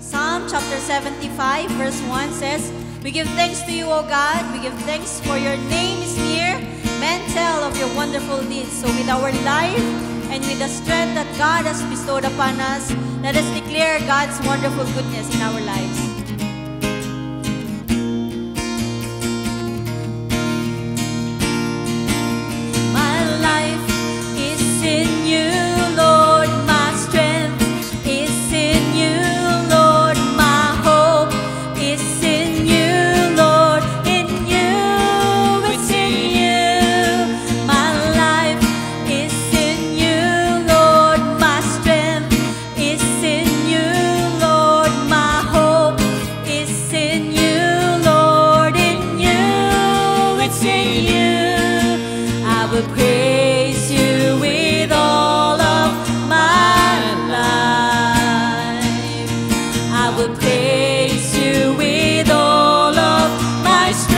Psalm chapter 75 verse 1 says, "We give thanks to you, O God. We give thanks for your name is near. Men tell of your wonderful deeds." So with our life and with the strength that God has bestowed upon us, let us declare God's wonderful goodness in our lives. My life is in you, Lord. My strength is in you, Lord. My hope is in you, Lord. In you, it's in you. My life is in you, Lord. My strength is in you, Lord. My hope is in you, Lord. In you, it's in you. I will praise you with all of my life. I will praise you with all of my strength,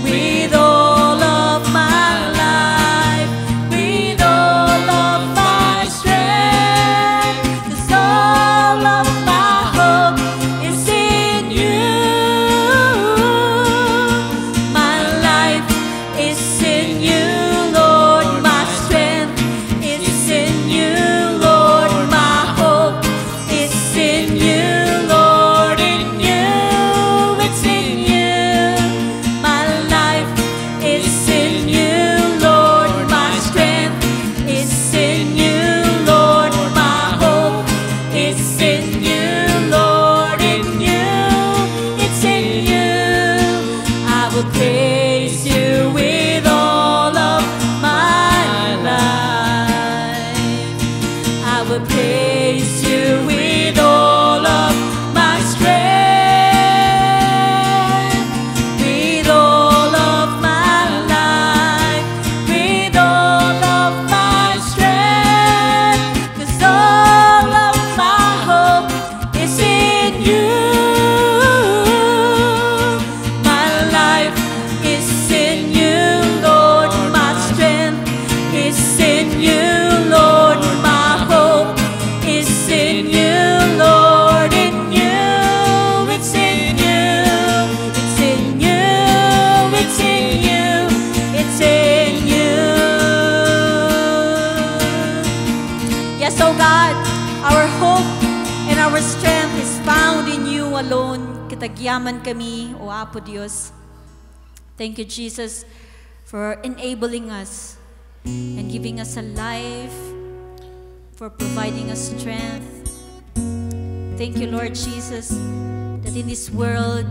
with all of my life, with all of my strength, 'cause all of my hope is in you. My life is in you, Lord. My strength is in you, Lord. My hope is in you, Lord. In you, it's in you. My life is in you, Lord. My strength is in you, Lord. My hope is in you, Lord. In you, it's in you. I will praise you with all of my life. I will praise you with all of my strength, with all of my life, with all of my strength, 'cause all of my hope is in you. My life is in you, Lord. My strength is in you, Lord. My hope is in you, Lord. In you, it's in you. It's in you. It's in you. It's in you. Yes, oh God, our hope and our strength is found in you alone. Kitagyaman kami, O Apo Diyos. Thank you, Jesus, for enabling us and giving us a life, for providing us strength. Thank you, Lord Jesus, that in this world,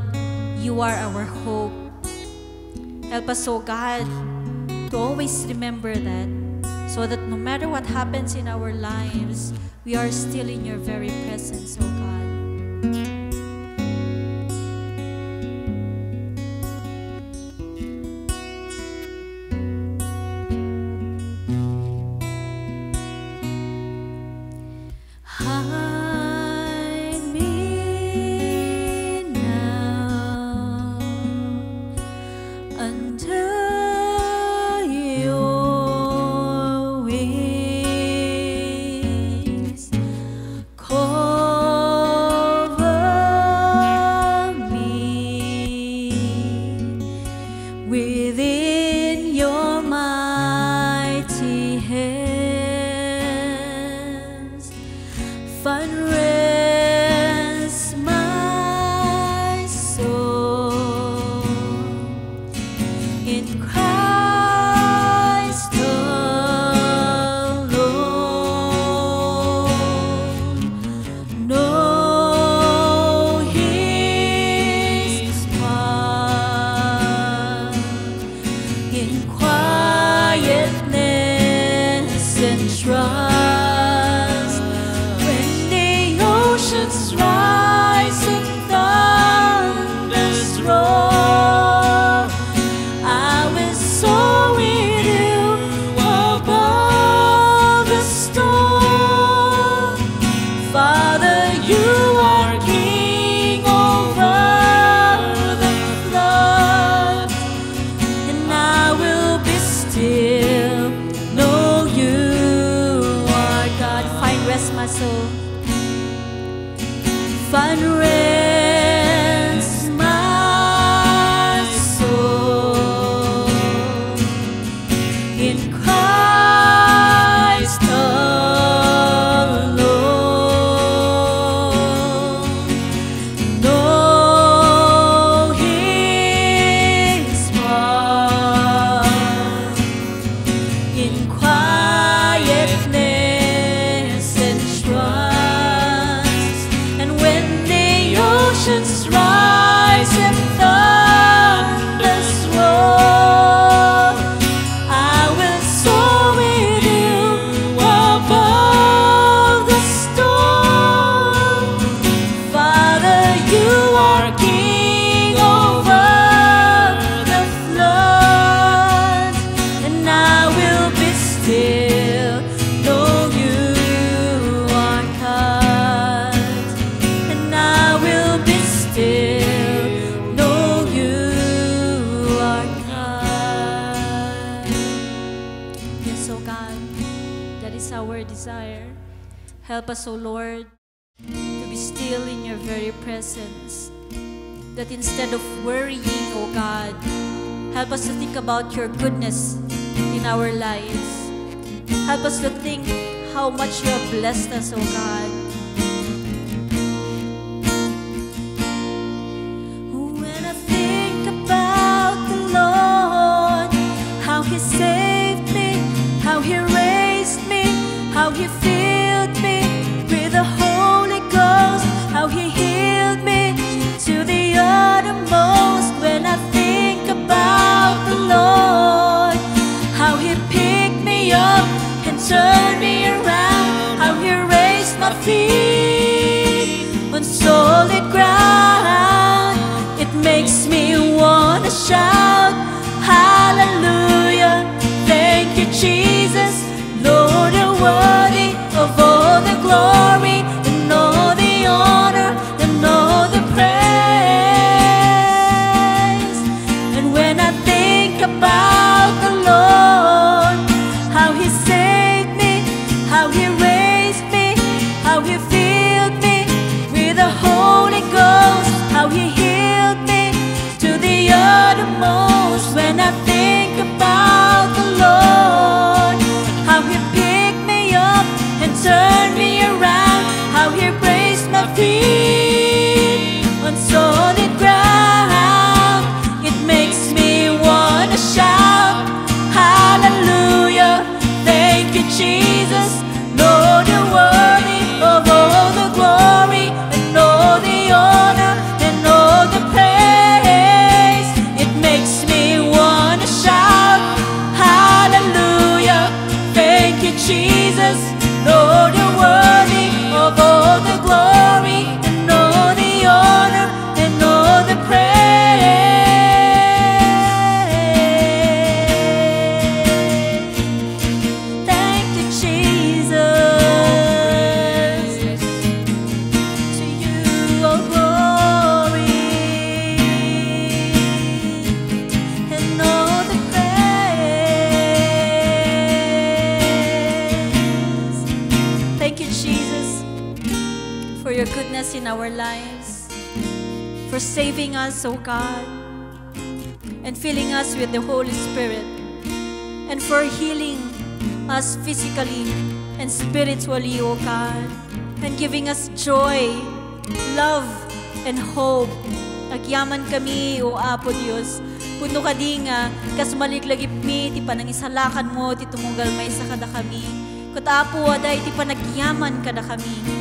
you are our hope. Help us, oh God, to always remember that, so that no matter what happens in our lives, we are still in your very presence, oh God. Hide me now under your wings. Cover me within your mighty hands. Find rest my soul in Christ alone. Know His path in quietness and trust. Rise and thunders roar, I will soar with you above the storm. Father, you are King over the flood, and I will be still, know you are find rest, my soul, in Christ alone. Know His heart in quietness and trust. And when the oceans rise and thunders roar, I will soar with you above the storm. Father, you are King over the floods, and I will be still, know you are God. And I will be still, know you are God. Yes, oh God, that is our desire. Help us, oh Lord, to be still in your very presence. That instead of worrying, oh God, help us to think about your goodness in our lives. Help us to think how much you have blessed us, oh God. When I think about the Lord, how He saved me, how He raised me, how He filled me with the Holy Ghost, how He healed me to the uttermost. When I think about the Lord, how He picked me up and turned me around, how He raised my feet on solid ground, it makes me wanna shout, hallelujah, thank you Jesus, Lord, you're worthy of all the glory and all the honor and all the praise. And when I think about the Lord, how He saved me, how He raised me, how He filled me with the Holy Ghost, how He healed me to the uttermost. When I think about the Lord, how He picked me up and turned me around, how He raised my feet on solid ground, it makes me wanna shout, hallelujah, thank you Jesus, Lord, you're worthy of all the glory and all the honor and all the praise. It makes me wanna shout, hallelujah, thank you Jesus, Lord, you're worthy of all the glory and all the honor and all the praise. Thank you Jesus, to you all glory and all the praise. Thank you Jesus for your goodness in our lives, for saving us, oh God, and filling us with the Holy Spirit, and for healing us physically and spiritually, oh God, and giving us joy, love, and hope. Agyaman kami, o Apo Dios, puno ka di nga, kas maliglagip mi, ti panangisalakan mo, ti tumugal may sa kada kami. Kat Apo, aday ti panagyaman kada kami.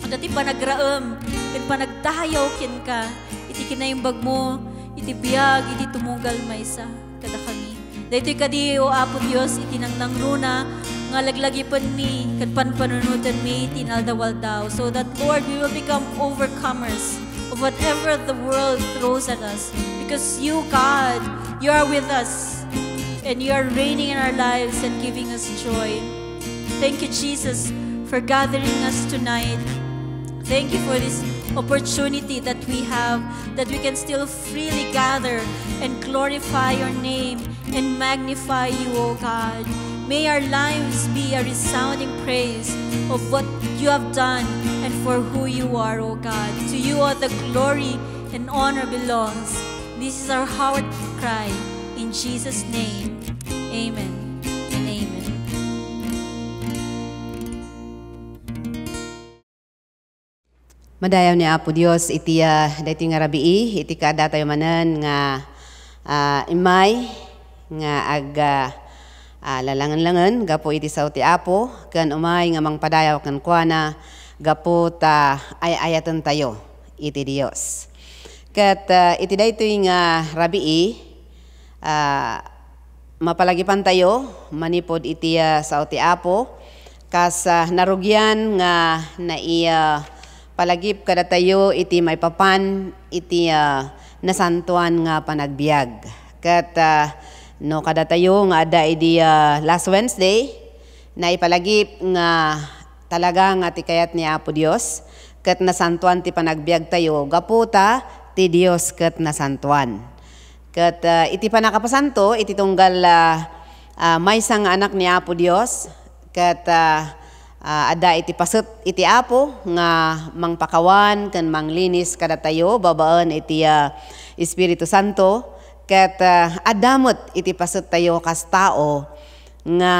Ada ti panagraem, ken panagdayaw ken ka, iti kinaimbag mo, iti biyag, iti tumugal may sa kada kami. Daytoy kadi, o Apo Dios, iti nang runa, nga laglagipan mi, kat panpanunutan mi, tinaldawaldaw, so that, Lord, we will become overcomers of whatever the world throws at us. Because you, God, you are with us, and you are reigning in our lives and giving us joy. Thank you, Jesus, for gathering us tonight. Thank you for this opportunity that we have, that we can still freely gather and glorify your name and magnify you, O God. May our lives be a resounding praise of what you have done and for who you are, O God. To you all the glory and honor belongs. This is our heart cry. In Jesus' name, amen and amen. Madayaw ni Apo Dios iti daytoy nga rabii iti kada tayo manen nga imay nga lalangan-langan gapo iti sao ti Apo ken umay nga mangpadayaw ken kuana gapo ta ay-ayatan tayo iti Dios. Ket iti daytoy nga rabii mapalagipan tayo manipod iti sao ti Apo kas narugyan nga naiya palagip kada tayo iti may papan iti nasantuan nga panagbiag. Kat no kada tayo nga ada iti last Wednesday na ipalagip nga talaga nga ti kayat ni Apo Dios kat nasantuan ti panagbiag tayo gaputa ti Dios kat nasantuan. Kat iti panakapasanto iti tunggal maysa nga anak ni Apo Dios kat ada iti pasut iti Apo nga mangpakawan ken manglinis kada tayo babaan iti Espiritu Santo ket adamot iti pasut tayo kas tao nga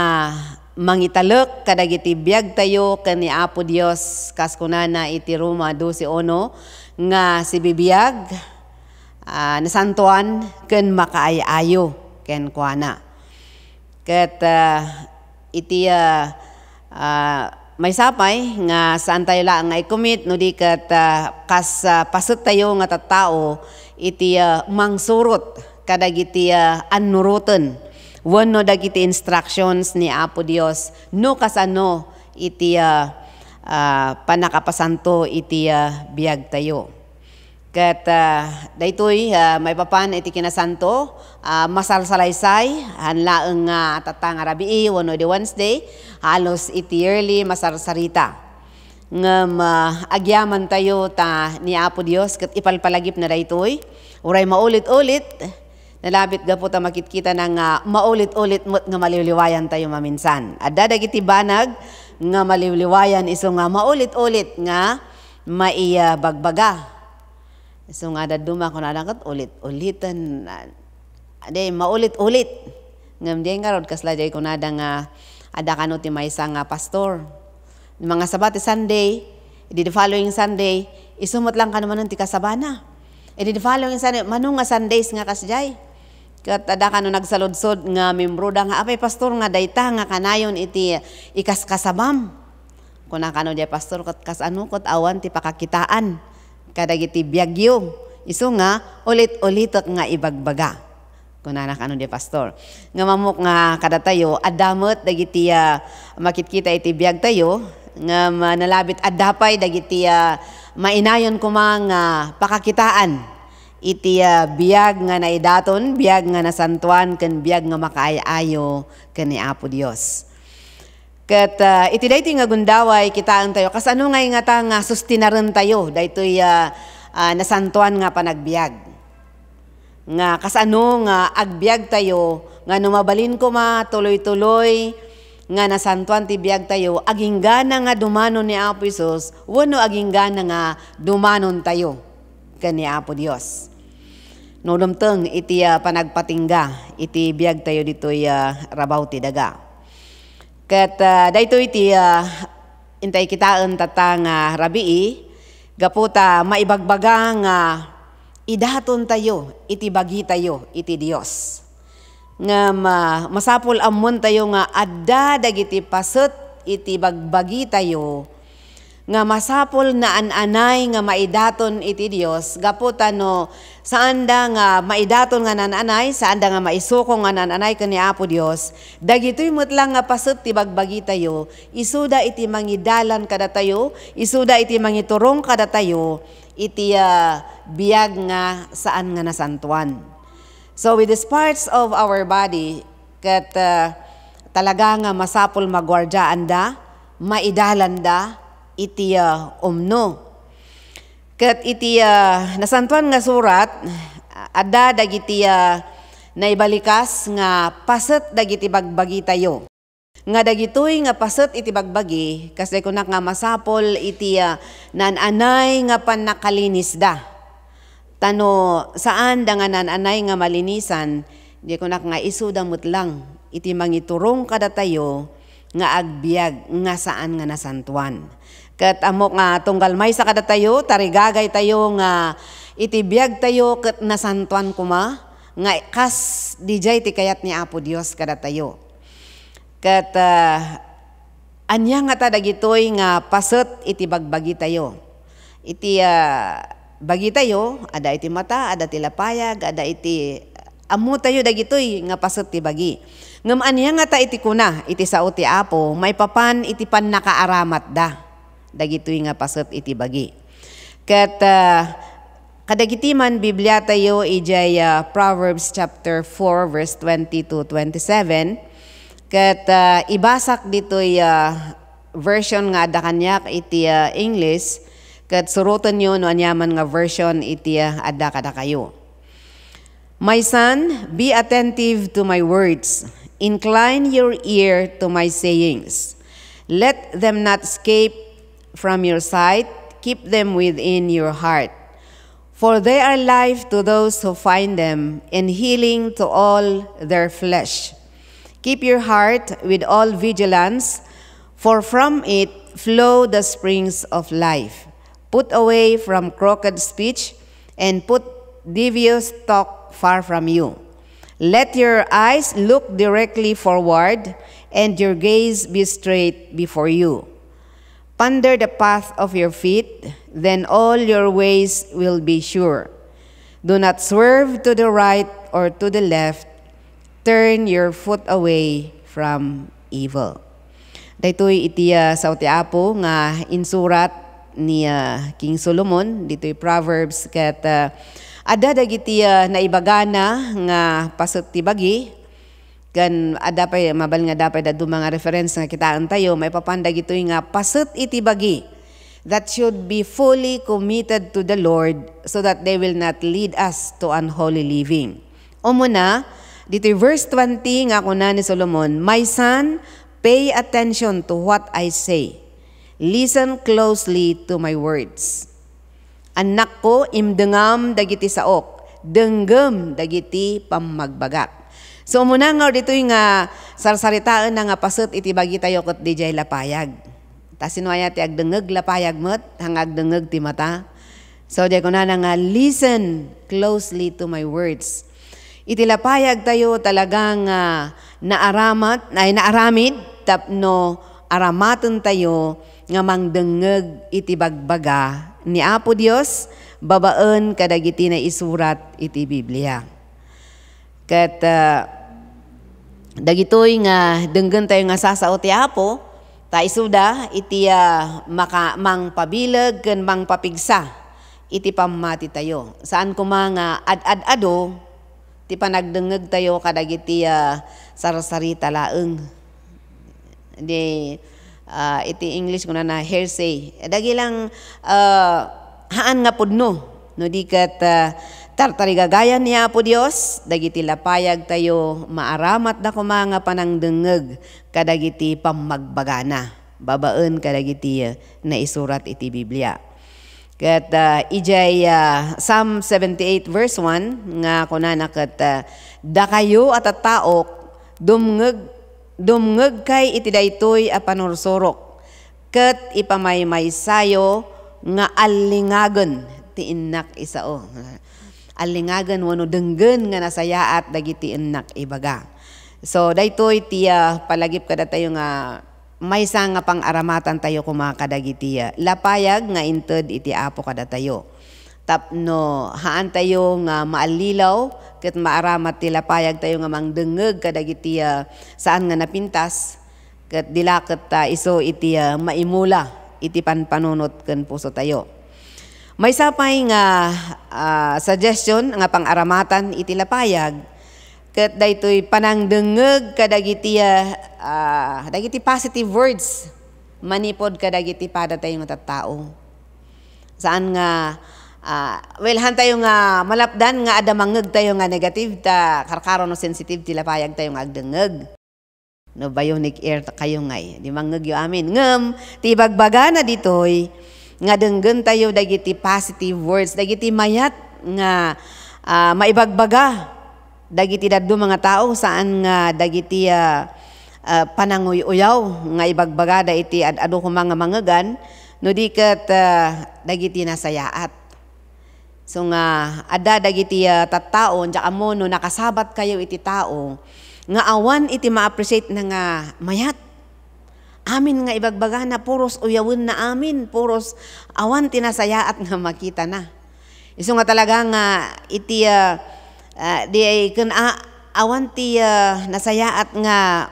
mangitalek kadagiti biag tayo ken ni Apo Dios kas kunana iti Roma 12:1 nga si bibiyag nasantuan ken makaayayo ken kuana ket iti may sapay nga saan tayo lang nga i-commit no di kat kas pasut tayo nga tattao iti mangsurot kadagiti annuruten wenno dagiti instructions ni Apo Dios no kasano iti panakapasanto iti biag tayo. Ket daytoy may papan iti kinasanto masalsalaysay hanlaeng nga tatang rabii wenno di Wednesday halos iti yearly masarsarita ngem agyaman tayo ta ni Apo Dios ket ipalpalagip na daytoy uray maulit-ulit nalabit gapo ta makitkita nang maulit-ulit met nga maliliwayan tayo maminsan adda dagiti banag nga maliliwayan iso nga maulit-ulit nga maiyabagbaga. So nga daduma ko nalangat ulit-ulitan ade maulit-ulit ngem diay nga rod kasla jay ko nada nga ada kano ti maysa nga pastor mga Sabati Sunday the following Sunday isumot lang kanaman ti kasabana the following Sunday manung nga Sundays nga kasjay ket ada kano nagsaludsod nga membro da nga apay pastor nga dayta nga kanayon iti ikaskasabam kuna kano diay pastor ket kasano ket awan ti pakakitaan kadagiti biagyo iso nga ulit-ulitot nga ibagbaga kunana kano di pastor nga mamuk nga kada tayo adamot dagiti makitkita iti biag tayo nga nalabit adapay dagiti mainayon kumang pakakitaan iti biag nga naidaton biag nga nasantuan ken biag nga makaayayo ken ni Apo Dios. Ket iti daytoy nga gundaway kitaan tayo kasano nga ta nga sustinaren tayo daytoy nasantuan nga panagbiag. Nga kasano nga agbiag tayo nga numabalin ko tuloy-tuloy nga nasantuan ti biag tayo aginggana nga dumanon ni Apo Hesus wenno aginggana nga dumanon tayo ken ni Apo Dios. No dumteng iti panagpatingga iti biag tayo ditoy rabaw ti daga. Ket daytoy iti intay kitaan tatang rabii gaputa maibagbaga nga idaton tayo iti bagi tayo iti Dios nga masapul ammon tayo nga adda dagiti pasut iti bagbagi tayo nga masapul na ananay nga maidaton iti Dios gaputa no saanda nga maidaton nga nananay saanda nga maisuko nga nananay ken ni Apo Dios dagitoy met lang nga pasut ti bagbagi tayo isuda iti mangidalan kada tayo isuda iti mangiturong kada tayo iti biag nga saan nga nasantuan. So with these parts of our body ket talaga nga masapul magwardyaan da maidalan da iti umno. Ket iti nasantuan nga surat adda dagiti naibalikas nga paset dagiti bagbagi tayo. Nga dagitoy nga paset iti bagbagi, kasi kunak nga masapol iti nananay nga panakalinis da. Tano saan da nga nananay nga malinisan, di kunak nga isudamot lang, iti mangiturong kada tayo, nga agbiag nga saan nga nasantuan. Kat amok nga tunggal may sa kada tayo, tarigagay tayo nga iti biag tayo kat nasantuan kuma, nga kas dijay ti kayat ni Apo Dios kada tayo. Kat anya nga ta dagitoy nga paset iti bagbagi tayo. Iti bagi tayo, ada iti mata, ada ti lapayag, ada iti amu tayo dagitoy nga paset ti bagi. Ngem anya nga ta iti kuna, iti sao ti Apo, may papan iti pan nakaaramat da. Dagitoy nga paset iti bagi. Kat kadagiti man Biblia tayo ijay Proverbs chapter 4 verse 20 to 27. Kat ibasak dito'y version nga ada kanyak iti English. Kat surutan nyo no anyaman nga version iti ada kada kayo. My son, be attentive to my words. Incline your ear to my sayings. Let them not escape from your sight. Keep them within your heart. For they are life to those who find them, and healing to all their flesh. Keep your heart with all vigilance, for from it flow the springs of life. Put away from crooked speech, and put devious talk far from you. Let your eyes look directly forward, and your gaze be straight before you. Ponder the path of your feet, then all your ways will be sure. Do not swerve to the right or to the left. Turn your foot away from evil. Daytoy iti sa ti Apo nga insurat ni King Solomon, dito'y Proverbs, kat ada dagiti naibagana nga paset ti bagi. Kan ada pa mabal nga dapat dadu mga reference nga kitaan tayo, may papandag ito nga paset iti bagi that should be fully committed to the Lord so that they will not lead us to unholy living. Umuna, dito verse 20 nga kuna ni Solomon, my son, pay attention to what I say. Listen closely to my words. Anak ko, imdengam dagiti saok, denggem dagiti pamagbagak. So muna nga dito yung sarsaritaan na nga paset iti bagi tayo kat dijay lapayag. Ta sinuaya ti agdengeg lapayag met, hang agdengeg ti mata. So di ko na nga listen closely to my words. Iti lapayag tayo talagang naaramid tapno aramaten tayo nga mangdengeg iti bagbaga ni Apo Dios babaen kadagiti na isurat iti Biblia. Kat dagitoy nga denggen tayo nga sasao ti Apo, ta isuda iti mangpabilag ken mangpapigsa iti pamati tayo. Saan ko mga ad-ado ti panagdengeg tayo kadagiti sarsarita laeng. Di iti English ko na hearsay. Dagilang haan nga pudno no di kat tartarigagayan niya po Dios, dagiti lapayag tayo maaramat da kumanga panangdengeg kadagiti pamagbagana. Babaen kadagiti na isurat iti Biblia. Kat ijay Psalm 78 verse 1 nga kunana kat da kayo at taok dumngeg kay iti daytoy a panursurok ket ipamaymay-sayo nga alingagen ti innak isao. Alingagan wano denggen nga nasayaat dagiti ennak ibaga. So daytoy ti palagip kada tayo nga maysa nga pang-aramatan tayo kumakadagiti lapayag nga inted iti Apo kada tayo. Tapno haan tayo nga maalilaw ket maaramat ti lapayag tayo nga mangdengeg kadagiti saan nga napintas ket dila ket iso iti maimula iti panpanunot ken puso tayo. May sapay nga suggestion nga pang-aramatan iti lapayag ket daytoy panangdengeg kadagiti dagiti positive words manipod kadagiti pada tayo nga tattao. Saan nga han tayo nga malapdan nga ada mangeg tayo nga negative ta karkaro no sensitive ti lapayag tayo nga agdengeg. no bionic ear kayo ngay. Di mangagyo amin. Ngem, ti bagbaga na ditoy, nga denggen tayo dagiti positive words, dagiti mayat nga maibagbaga, dagiti daddo mga tao saan nga dagiti pananguyaw nga ibagbaga da iti adu ko mga mangagan, no di ket dagiti nasayaat. So nga adda dagiti tattaon ja amo no nakasabat kayo iti tao nga awan iti ma-appreciate na nga mayat. Amin nga ibagbaga na puros uyawin na amin, puros awan tinasayaat nga makita na. Iso nga talaga nga iti di ay kun awan ti nasayaat nga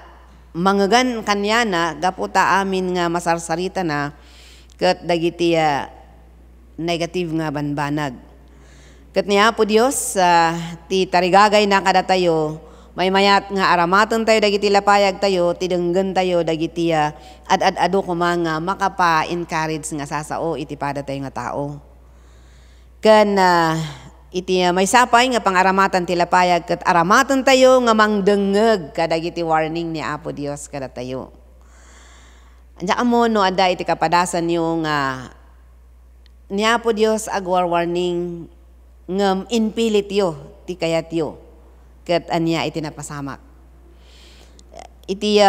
mangagan kanya na gaputa amin nga masarsarita na ket dagiti negative nga banbanag. Ket niya po Dios ti tarigagay na kada tayo may mayat nga aramaton tayo dagiti lapayag tayo tidenggen tayo dagiti ad-adu ko mga makapa-encourage nga sasao iti pada tayo nga tao. Ken iti may sapay nga pangaramatan ti lapayag ket aramaton tayo nga mangdengeg kadagiti warning ni Apo Dios kada tayo. Anja amo no adda iti kapadasan yo nga ni Apo Dios agwar warning ngem inpilit yo ti kayat yo. Ket anya iti napasamak. Iti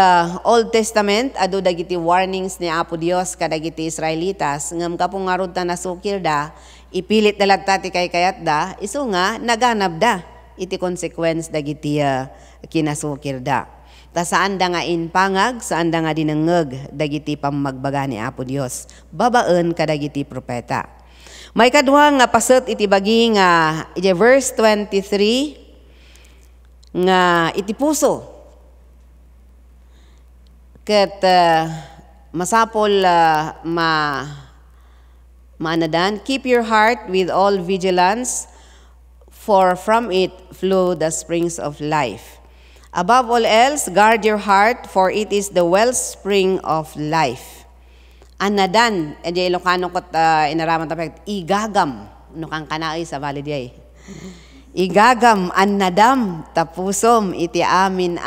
Old Testament adu dagiti warnings ni Apo Dios kadagiti Israelitas ngem kapung ngarud ta nasukir da ipilit dalagta ti kayat da isu nga naganab da iti consequence dagiti kinasukir da. Ta saan da nga inpangag saan da nga dinengeg dagiti pamagbaga ni Apo Dios babaen kadagiti propeta. May kadwa nga paset iti bagi nga iti verse 23 nga iti puso ket masapol maanadan keep your heart with all vigilance for from it flow the springs of life. Above all else guard your heart for it is the wellspring of life. Anadan edi Ilocano kot inaraman tapek igagam no kang kanai sa validiyay. Igagam annadam tapusom iti amin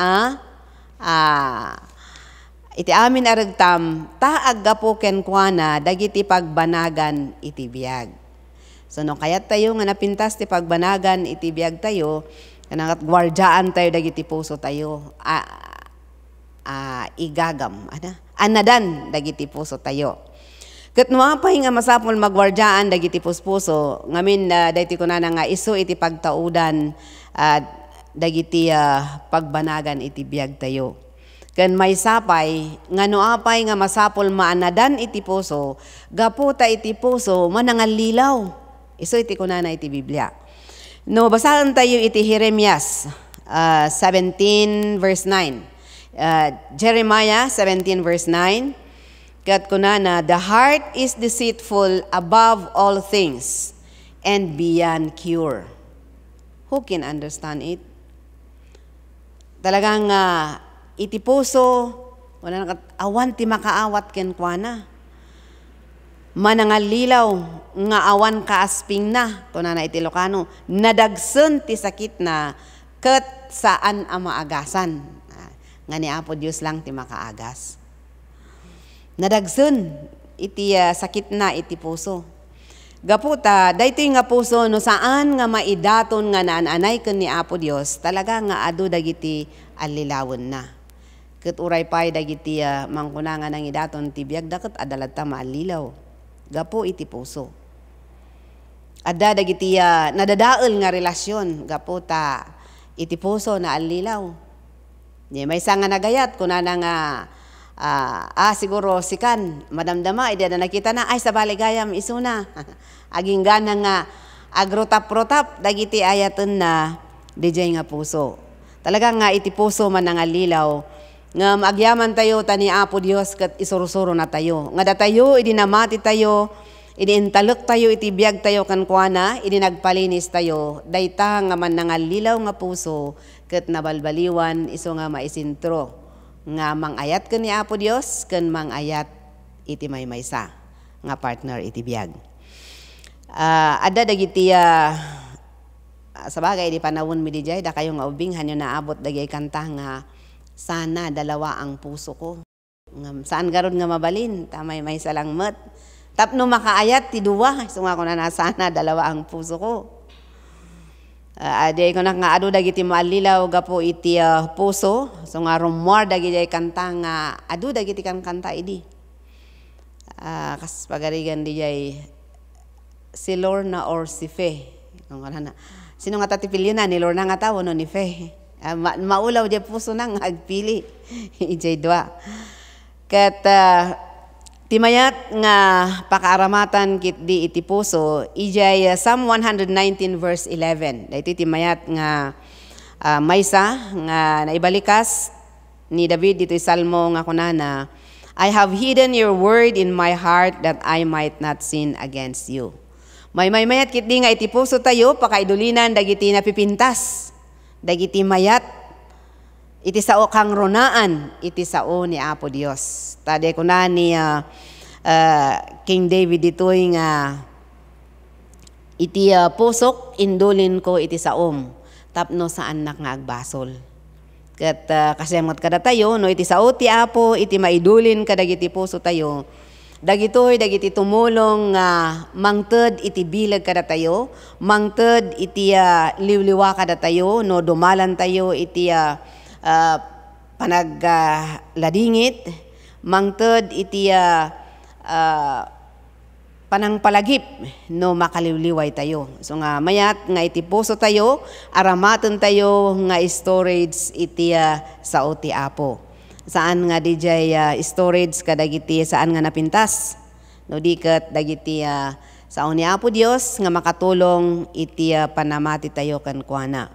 iti amin aragtam taag gapo ken kuana dagiti pagbanagan iti biag. So no kayat tayo nga napintas ti pagbanagan iti biag tayo kanang gwardyaan tayo dagiti puso tayo igagam annadan dagiti puso tayo. Ket nuapay nga masapol magwardyaan dagiti puspuso ngamin dayti kunana nga isu iti pagtaudan dagiti pagbanagan iti biag tayo. Ken may sapay nga nuapay nga masapol maanadan iti puso gaputa iti puso manangallilaw. Isu iti kunana iti Biblia. No basahan tayo iti Jeremias 17 verse 9. Jeremiah 17 verse 9. Kat kunana, the heart is deceitful above all things and beyond cure. Who can understand it? Talagang iti puso, wala awan ti makaawat ken kuana. Manangalilaw nga awan kaasping na, kunana iti Ilocano, nadagsen ti sakit na ket saan maagasan. Nga ni Apo Dios lang ti makaagas. Nadagsun iti sakit na iti puso. Gaputa, daytoy nga puso no saan nga maidaton nga naananay ken ni Apo Dios talaga nga adu dagiti allilawon na. Ket uray pay dagiti mangkuna nga nang idaton ti biag daket adalat ta maallilaw. Gapo iti puso. Adda dagiti nadadael nga relasyon gaputa iti puso na allilaw. Di may nga nagayat kunana nga siguro sikan, madamdama, ida na nakita na, ay sa baligayam isuna. Aging gana nga, agrotap-rotap, dagiti ayatan na, DJ nga puso. Talaga nga iti puso man nga lilaw, nga agyaman tayo tani Apo Dios kat isurusuro na tayo. Nga datayo, idinamati tayo, idintalok tayo, iti biag tayo kankwana, idinagpalinis tayo, dayta nga man nga lilaw nga puso, kat nabalbaliwan, iso nga maisintro. Nga mangayat ken ni Apo Dios ken mangayat iti maymaysa nga partner iti biag. Adda dagiti sa bagay di panawon mi dijay da kayo nga ubing hanyo naabot dagay kanta nga sana dalawa ang puso ko. Saan garon nga mabalin? Tamay may salang met. Tapno makaayat ti duwa. So nga ko na sana dalawa ang puso ko. Aday ko na nga adu dagiti maalilaw gapo iti puso. So nga rumor dagiti kanta nga adu dagiti kan kanta idi. Kas pagarigan di jay si Lorna or si Fe. Sino nga tatipilyo na ni Lorna nga tao no ni Fe. Maulaw di puso nang agpili. Ijay dua. Kat timayat nga pakaaramatan kit di iti puso, ijay Psalm 119 verse 11. Daiti timayat nga maysa nga naibalikas ni David dito'y salmo nga kunana, I have hidden your word in my heart that I might not sin against you. Mayat kit di nga iti puso tayo, pakaidulinan dagiti napipintas, dagiti mayat, iti sao kang ronaan, iti sao ni Apo Dios. Tade ko na ni King David dito'y nga iti pusok indulin ko iti saom tapno sa anak nga agbasol. Kat kasemot kada tayo no iti sao ti Apo iti maidulin kadagiti puso tayo. Dagitoy dagiti tumulong mangted iti bilag kada tayo, mangted iti liwliwa kada tayo no dumalan tayo iti panagladingit, mangted iti panangpalagip no makaliwliway tayo. So nga mayat nga iti puso tayo, aramaton tayo nga storage iti sao ti Apo. Saan nga dijay storage kadagiti saan nga napintas. No diket dagiti sao ni Apo Dios nga makatulong iti panamati tayo ken kuana.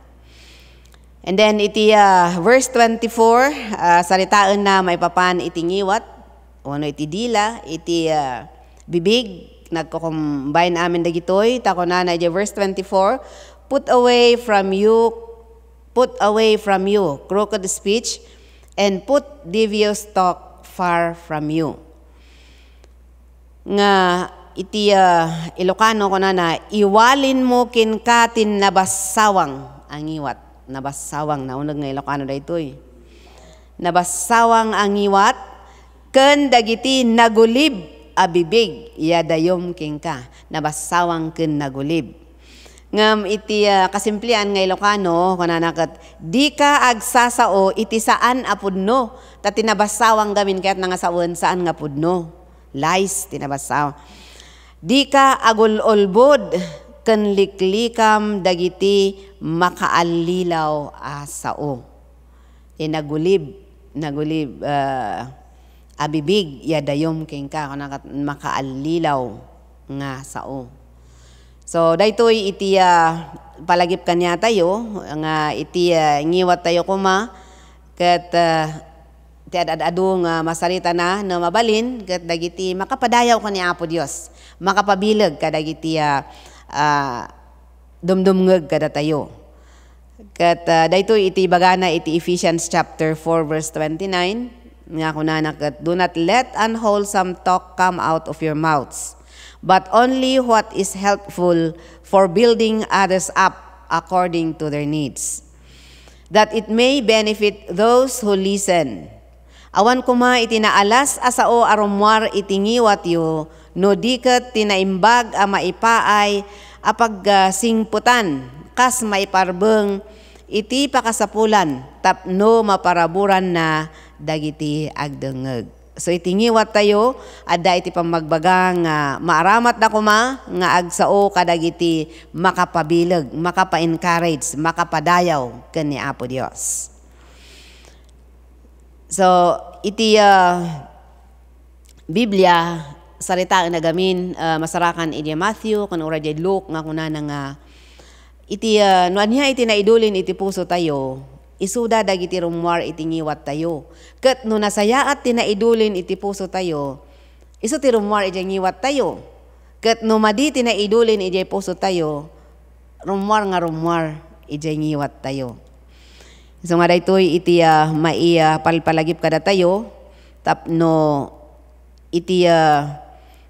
And then iti verse 24, salitaan na may papan iti ngiwat, ono iti dila, iti bibig, nagko-combine amin dagitoy, tako na iti verse 24, put away from you crooked speech, and put devious talk far from you. Nga iti Ilocano ko na, iwalin mo kinkatin nabasawang ang iwat. Nabasawang naunag nga Ilocano daytoy. Nabasawang ang iwat ken dagiti nagulib a bibig yadayom kingka. Nabasawang ken nagulib. Ngam iti kasimplian nga Ilocano kunanakat di ka agsasao iti saan apudno ta tinabasawang gamin ket nga sawen saan nga pudno. Lies tinabasaw. Di ka agulolbod ken liklikam dagiti makaalilaw sao. Nagulib abibig yadayom kengka kana makaalilaw nga sao. So daytoy iti palagip kanya tayo nga iti ngiwat tayo kuma ket ti adadu nga masarita na mabalin ket dagiti makapadayaw kaniya Apo Dios. Makapabileg kadagiti dumdumngeg kada tayo. Kat daytoy iti bagana iti Ephesians chapter 4 verse 29 nga kunana ket do not let unwholesome talk come out of your mouths, but only what is helpful for building others up according to their needs, that it may benefit those who listen. Awan kuma iti naalas asao arumwar iti ngiwat yu no diket tinaimbag a maipaay apag singputan kas maiparbeng iti pakasapulan tapno maparaburan na dagiti agdengeg. So iti ngiwat tayo adda iti pamagbaga nga maaramat na kuma nga agsao kadagiti makapabileg, makapa-encourage, makapadayaw ken ni Apo Dios. So iti Biblia salita nga nagamin masarakan iti Matthew ken ura iti Luke nga kunana nga iti nuan niya iti naidulin iti puso tayo isuda dagiti rumwar iti ngiwat tayo. Ket no nasayaat ti naidulin iti puso tayo isu ti rumwar iti ngiwat tayo. Ket no madi ti naidulin iti puso tayo rumwar iti ngiwat tayo. So nga daytoy iti palpalagip kada tayo tapno iti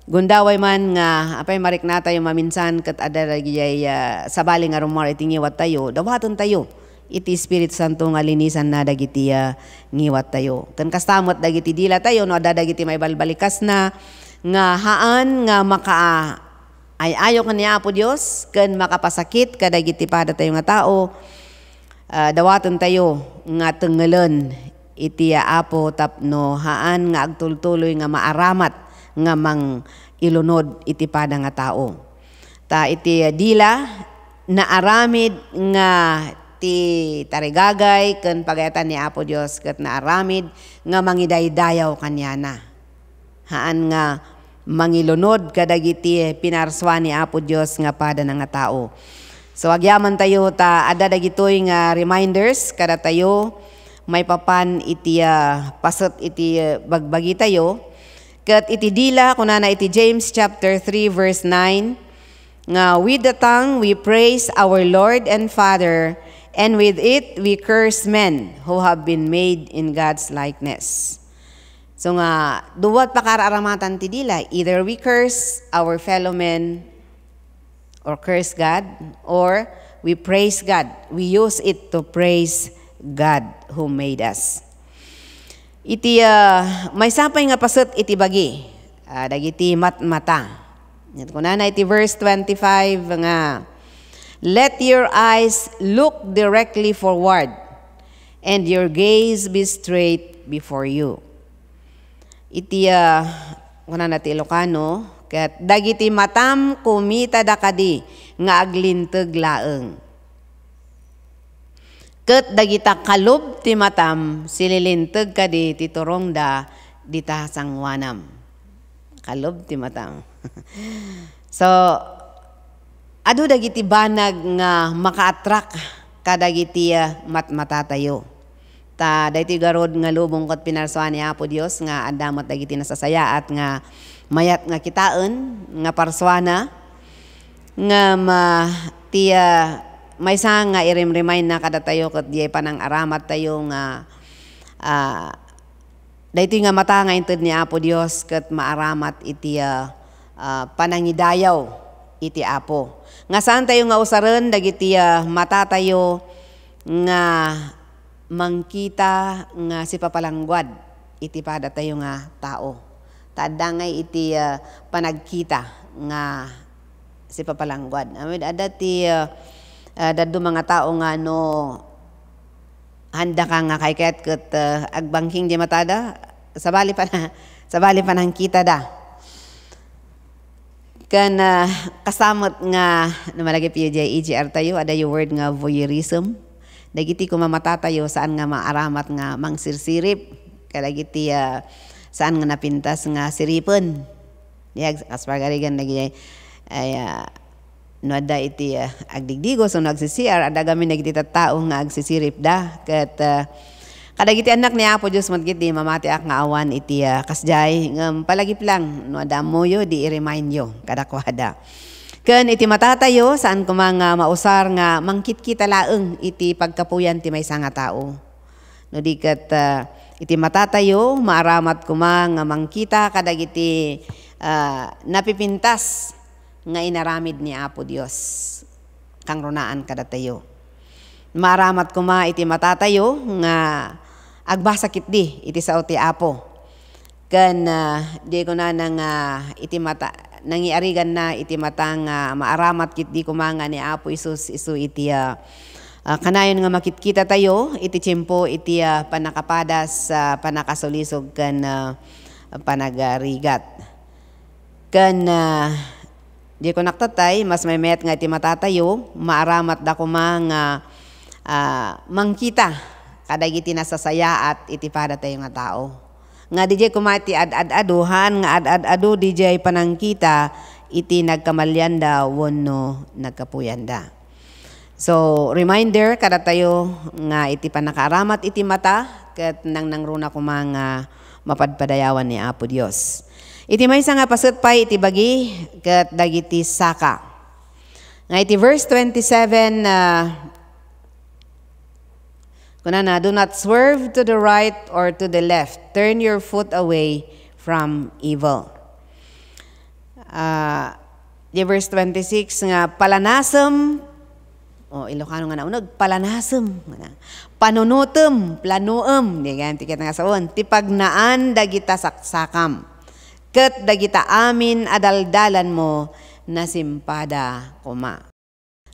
gundaway man nga apay marikna tayo maminsan ket adda giyay sabali nga rumor iti ngiwat tayo dawaton tayo iti Espiritu Santo nga linisan na dagiti ngiwat tayo. Kan kastamot dagiti dila tayo no ada dagiti may balbalikas na nga haan nga ay ayo kaniya Apo Dios ken makapasakit kadagiti pada tayo nga tao. Dawaton tayo nga tenggelen iti Apo tapno haan nga agtultuloy nga maaramat nga mang ilunod iti pada nga tao. Ta iti dila na aramid nga ti tarigagay ken pagayatan ni Apo Dios ket na aramid nga mangidaydayaw kanyana. Haan nga mangilunod kadagiti pinarswa ni Apo Dios nga pada nga tao. So agyaman tayo ta ada dagitoy nga reminders kada tayo may papan iti pasot iti bagbagi tayo. Ket iti dila kunana iti James chapter 3 verse 9 nga with the tongue we praise our Lord and Father, and with it we curse men who have been made in God's likeness. So nga duwat pakararamatan ti dila, either we curse our fellow men or curse God, or we praise God. We use it to praise God who made us. Iti may sapay nga pasot iti bagi dagiti matmata. Kunana iti verse 25 nga let your eyes look directly forward and your gaze be straight before you. Iti kunana ti Ilocano ket dagiti matam kumita dakadi nga aglinteg laeng. Ket dagita kalob ti matam sililinteg kadi ti turongda dita sangwanam. Kalob ti matam. So adu dagiti banag nga maka-attract kadagiti matmata tayo. Ta daytoy garod nga lubong ket pinarsuan ni Apo Dios nga adamot dagiti nasasaya at nga mayat nga kitaen nga parswana nga may sang nga i-remind na kada tayo ket di panang aramat tayo nga daytoy nga mata nga inted ni Apo Dios ket maaramat iti panangidayaw iti Apo. Nga saan tayo nga usaran dagiti mata tayo nga mangkita nga si papalangguad iti pada tayo nga tao. Tadangay iti panagkita nga si papalangguad. Amid ada ti daddo mga tao nga no handa ka nga kay ket agbangking di matada sabali pa nang kita da. Kan kasamot nga namalagi PJ EGR tayo ada yung word nga voyeurism. Dagiti kumamata tayo saan nga maaramat nga mangsirsirip. Kadagiti saan nga napintas nga siripon. Diag aspagarigan lagi ay no ada iti agdigdigo so nagsisir ada gamin dagiti tattao nga agsisirip da ket kadagiti anak ni Apo Dios matgiti mamati ak nga awan iti kasjay ngem palagip lang no ada moyo di i-remind yo kadakwada. Ken iti matatayo saan ko mga mausar nga mangkitkita laeng iti pagkapuyan ti maysa nga tao. No di ket iti matatayo maaramat kuma nga mangkita kadagiti napipintas nga inaramid ni Apo Dios kang runaan kada tayo. Maaramat kuma iti matatayo nga agbasakit di iti sao ti Apo. Ken di ko na nang iti mata nangiarigan na iti mata nga maaramat kit di kumanga ni Apo Isus isu iti kanayon nga makitkita tayo iti tiyempo iti panakapadas panakasulisog ken panagarigat. Ken di ko naktatay mas may met nga iti matatayo maaramat da kumanga mangkita kadagiti nasasaya at iti pada tayo nga tao. Nga DJ kumati ad-ad-aduhan nga ad-ad-adu DJ panangkita iti nagkamalyanda wenno nagkapuyanda. So reminder kada tayo nga iti panakaaramat iti mata ket nangruna kumanga mapadpadayawan ni Apo Dios. Iti maysa nga pasut pay iti bagi ket dagiti saka. Nga iti verse 27 kunana, do not swerve to the right or to the left. Turn your foot away from evil. Di verse 26 nga palanasam O Ilocano nga naunog, palanasem. Panunutem, planuem. Di ganti kita nga saon. Ti pagnaan dagita saksakam. Ket dagita amin adaldalan mo na simpada kuma.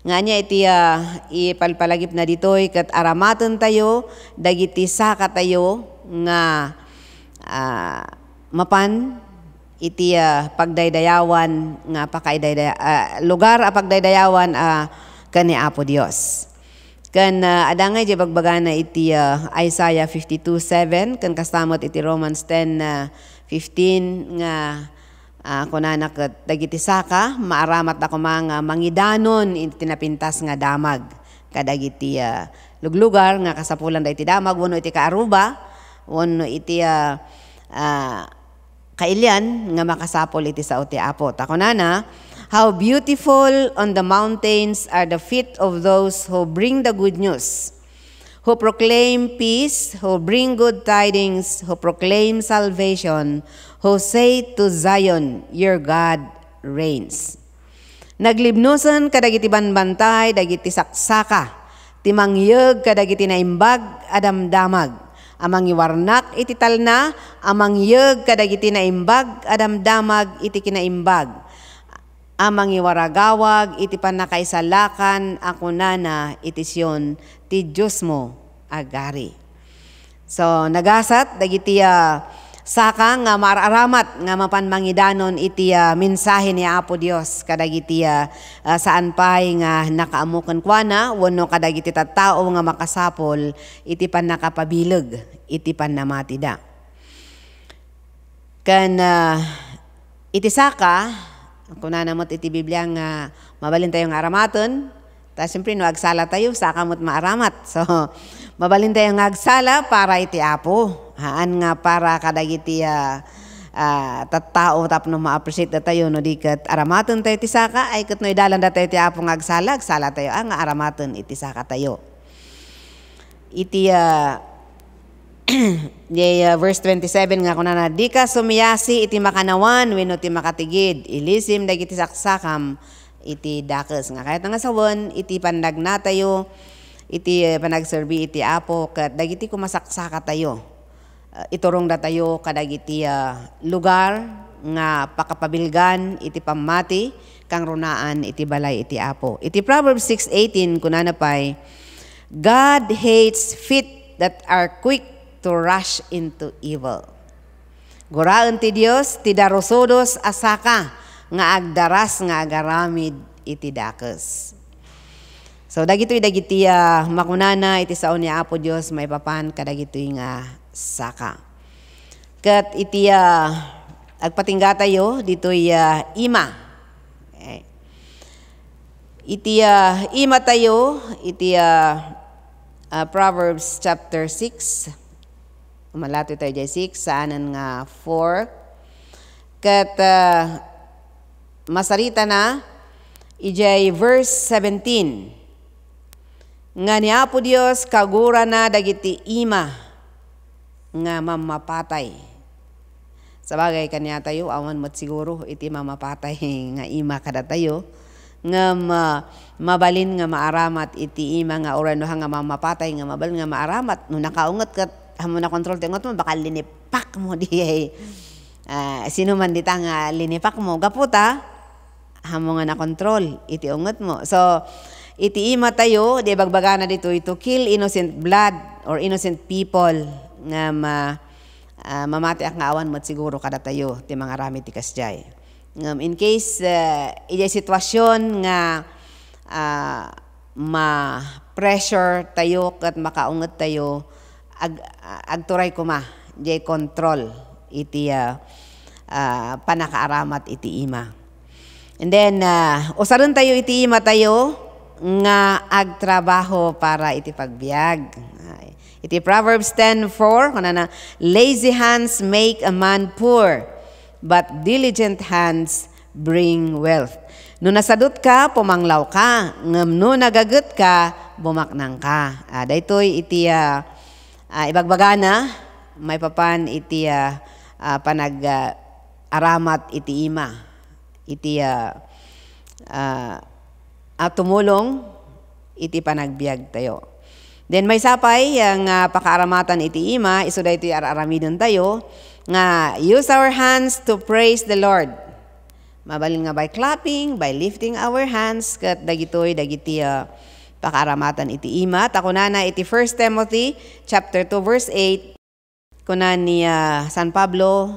Nga niya iti ipalpalagip na ditoy ket aramaten tayo dagiti saka tayo nga mapan iti pagdaydayawan nga lugar a pagdaydayawan kani Apo Dios. Kan adangay di bagbagana iti Isaiah 52:7 kan kastamot iti Romans 10:15 nga kunana ket dagiti saka maaramat ako mga mangidanon iti napintas nga damag kadagiti luglugar nga kasapulan da iti damag wenno iti kaaruba wenno iti kailyan nga makasapol iti sao ti Apo. Takunana, how beautiful on the mountains are the feet of those who bring the good news, who proclaim peace, who bring good tidings, who proclaim salvation, who say to Zion, your God reigns. Naglibnusan kadagiti banbantay, dagiti saksaka, timangyeg kadagiti naimbag, adamdamag. Amang iwarnak iti talna, amang yeg kadagiti naimbag, adamdamag iti kinaimbag. Amang iwaragawag iti panakaisalakan akunana iti Sion ti Diyos mo agari. So nagasat dagiti saka nga mararamat nga mapanmangidanon iti mensahe ni Apo Dios kadagiti saan pay nga nakaamuken kuana wenno kadagiti tattao nga makasapol iti pannakapabileg iti pannamatida. Kan iti saka kunana mo't iti Biblia nga mabalin tayo nga aramaton. Ta siyempre no agsala tayo saka mo't maaramat. So mabalin tayo nga agsala para iti Apo. Haan nga para kadagiti tattao tapno ma-appreciate na tayo no di ket aramaton tayo ti saka ay ket no idalan da tayo ti Apo nga agsala tayo nga aramaton iti saka tayo. Iti verse 27 nga kunana di ka sumiyasi iti makanawan wenno ti makatigid ilisim dagiti saksakam iti dakes nga kahit nga sawon iti pandagna tayo iti panagserbi iti Apo ket dagiti kumasaksaka tayo. Iturong da tayo kadagiti lugar nga pakapabilgan iti pamati kang runaan iti balay iti Apo. Iti Proverbs 6:18 kunana pay, God hates feet that are quick to rush into evil. Guraen ti Dios ti darosodos asaka nga agdaras nga agaramid iti dakes. So dagitoy dagiti makunana iti sao ni Apo Dios maipapan kadagitoy nga saka. Ket iti agpatingga tayo ditoy ima. Okay. Iti ima tayo iti Proverbs chapter 6. Umalato tayo jay 6 saanan nga 4. Ket masarita na ijay verse 17. Nga ni Apo Dios kagura na dagiti ima nga mamapatay. Sabagay kanya tayo, awan mo't siguro iti mamapatay nga ima kada tayo. Nga mabalin nga maaramat iti ima nga orano nga mamapatay nga mabalin nga maaramat. No nakaungot kat hamo na kontrol tingot mo baka linipak mo di sino man dita nga linipak mo. Gaputa, hamo nga na kontrol iti ungot mo. So, iti ima tayo, di bagbagana dito to kill innocent blood or innocent people nga mamati ak nga awan mo't siguro kada tayo ti mga rami ti kasjay. In case ijay sitwasyon nga ma-pressure tayo kat makaunget tayo agturay kuma jay control iti panakaaramat iti ima. And then usaron tayo iti ima tayo nga agtrabaho para iti pagbiag. Iti Proverbs 10:4 kunana lazy hands make a man poor but diligent hands bring wealth. No nasadot ka pumanglaw ka ngem no nagaget ka bumaknang ka. Daytoy iti ibagbagana may papan iti panag aramat iti ima iti tumulong iti panagbiag tayo. Then may sapay yang pakaaramatan iti ima, iso da iti aramidon tayo, nga use our hands to praise the Lord. Mabalin nga by clapping, by lifting our hands, kat dagitoy dagiti pakaaramatan iti ima. Takunana iti 1 Timothy chapter 2 verse 8, kunan ni San Pablo,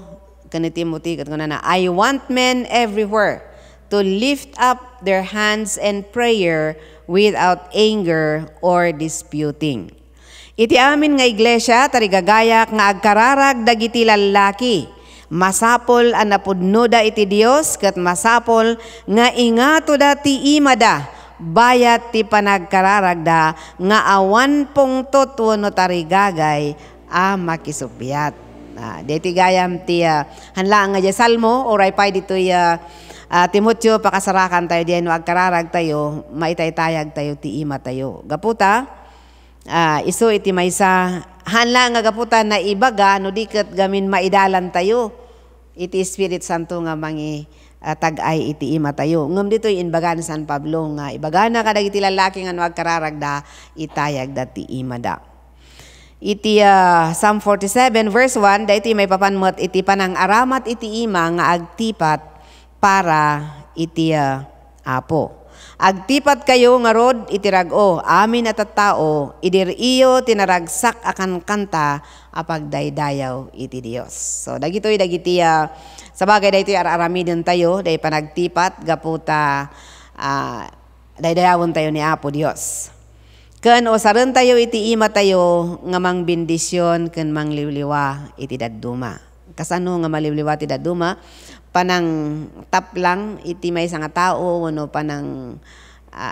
kani Timothy, kat kunana, I want men everywhere to lift up their hands in prayer without anger or disputing. Iti amin nga iglesia, tarigagayak nga agkararag dagiti lalaki. Masapol ang napudno da iti Dios, kat masapol nga ingato da ti imada, bayat ti panagkararag da, nga awan pungtot wano tarigagay a makisupyat. Deti gayam ti hanlaan nga di salmo, oray pay dito Timotyo, pakasarakan tayo diyan, agkararag tayo, maitaytayag tayo, ti ima tayo. Gaputa, iso iti maysa, hanlaan nga gaputa na ibaga, no diket gamin maidalan tayo, iti Spirit Santo nga mangi tag-ay iti ima tayo. Ngam dito inbaga ni San Pablo nga ibaga na kadag iti lalaki nga no agkararag da, itayag da ti ima da. Iti Psalm 47 verse 1, da iti may papanmot iti panang aramat iti ima nga agtipat para iti apo. Agtipat kayo nga rod iti rag-o, amin at tao, idir iyo tinaragsak akan kanta apagdaydayaw iti Dios. So dagitoy dagiti sabagay daytoy aramidon tayo, day panagtipat gaputa daydayawon tayo ni Apo Dios. Ken osaren tayo iti ima tayo nga mang bendisyon ken mangliwliwa iti dadduma. Kasano nga maliwliwa iti dadduma? Panang tap lang iti may nga tao no panang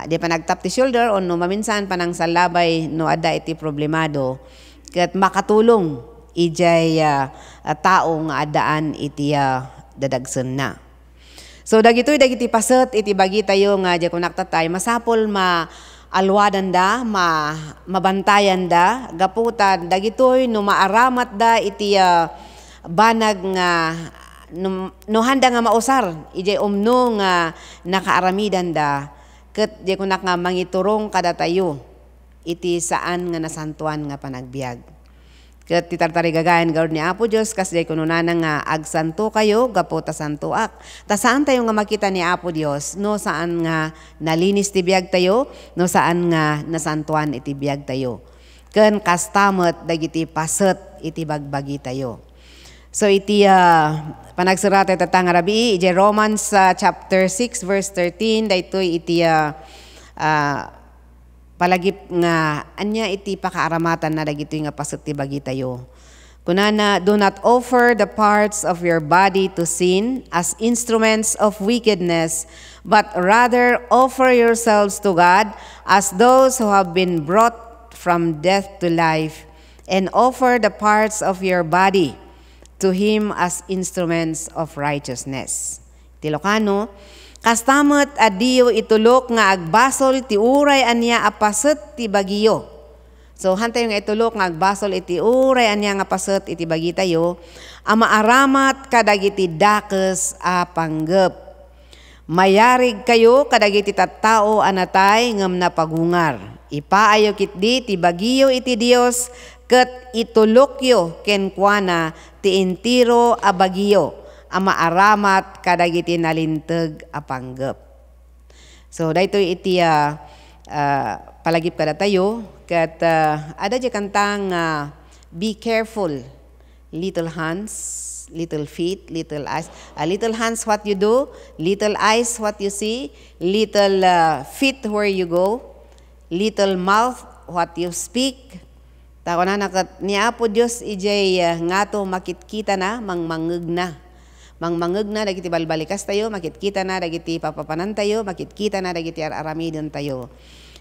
di panagtap ti shoulder o no maminsan panang salabay no ada iti problemado ket makatulong ijay tao nga adaan iti dadagsen na. So dagitoy dagiti paset iti bagi tayo nga di kunaktatay masapol alwadan da, mabantayan da, gaputan dagitoy no maaramat da iti banag nga no handa nga mausar ijay umno nga nakaaramidan da ket di kunak nga mangiturong kada tayo iti saan nga nasantuan nga panagbiag ket titartarigagayan gawd ni Apo Dios kas di kununana nga agsanto kayo gapo ta santuak ta saan tayo nga makita ni Apo Dios no saan nga nalinis ti biag tayo no saan nga nasantuan iti biag tayo ken kastamot dagiti paset iti bagbagi tayo. So iti panagsurat iti tangarabi iti Romans chapter 6 verse 13 daytoy iti palagip nga anya iti pakaaramatan na dagitoy nga paset ti bagi tayo. Kunana, do not offer the parts of your body to sin as instruments of wickedness, but rather offer yourselves to God as those who have been brought from death to life, and offer the parts of your body to Him as instruments of righteousness. Tilokano, kastamot adiyo itulok nga agbasol ti uray anya apaset ti bagiyo. So hantay nga itulok nga agbasol iti uray anya nga paset iti bagi tayo, amaaramat kadagiti dakes a panggep. Mayarig kayo kadagiti tattao anatay ngem napagungar. Ipaayo kitdi ti bagiyo iti Dios ket itulokyo kenkwana ti intiro a bagiyo a maaramat kadagiti nalinteg a panggep. So daytoy iti palagip kada tayo ket ada di kantang be careful, little hands, little feet, little eyes. Little hands what you do, little eyes what you see, little feet where you go, little mouth what you speak. Tako na nakat ni Apo Dios ijay ngato makitkita na mangmangeg na. Mangmangeg na dagiti balbalikas tayo, makitkita na dagiti papapanan tayo, makitkita na dagiti aramidon tayo.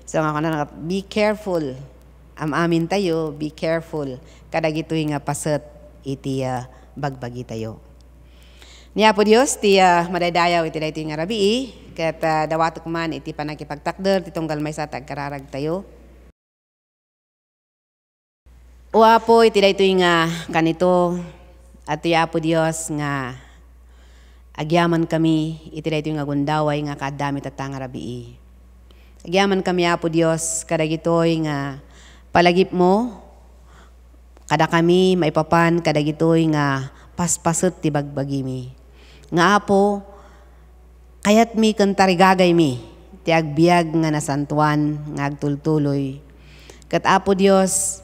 So nga kana nakat be careful. Amin tayo, be careful. Kadagitoy nga paset iti bagbagi tayo. Ni Apo Dios ti madaydayaw iti daytoy nga rabii ket dawatok man iti panakipagtakder ti tunggal maysa tagkararag tayo. O Apo iti daytoy nga kanito at ti Apo Dios nga agyaman kami iti daytoy nga gundaway nga kadamit at nga rabii. Agyaman kami Apo Dios kadagitoy nga palagip mo kada kami maipapan kadagitoy nga paspasot ti bagbagimi. Nga Apo kayat mi ken tarigagay mi ti agbiag nga nasantuan nga agtultuloy. Ket Apo Dios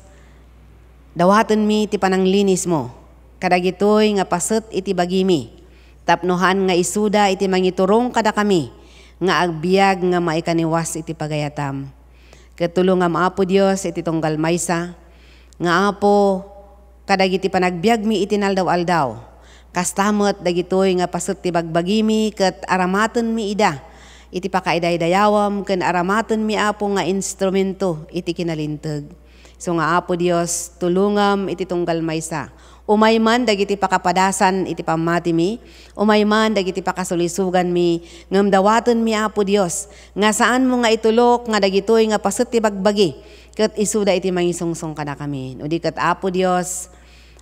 dawaten mi ti pananglinis mo kadagitoy nga pasot iti bagimi. Tapnohan nga isuda iti mangiturong kada kami nga agbiag nga maikaniwas iti pagayatam. Katulungam Apo Dios iti tunggal maysa nga Apo kadagiti panagbiag mi iti naldaw-aldaw. Kastamot dagitoy nga pasot ti bagbagimi ket aramaten mi ida iti pakaidaydayawam ken aramaten mi Apo nga instrumento iti kinalinteg. So nga Apo Dios tulungam iti tunggal maysa. Umay man dagiti pakapadasan iti pamati mi, umay man dagiti pakasulisugan mi, ngem dawaten mi Apo Dios, nga saan mo nga itulok nga dagitoy nga pasut ti bagbagi, ket isuda iti mangisungsong kada kami. Udi ket Apo Dios,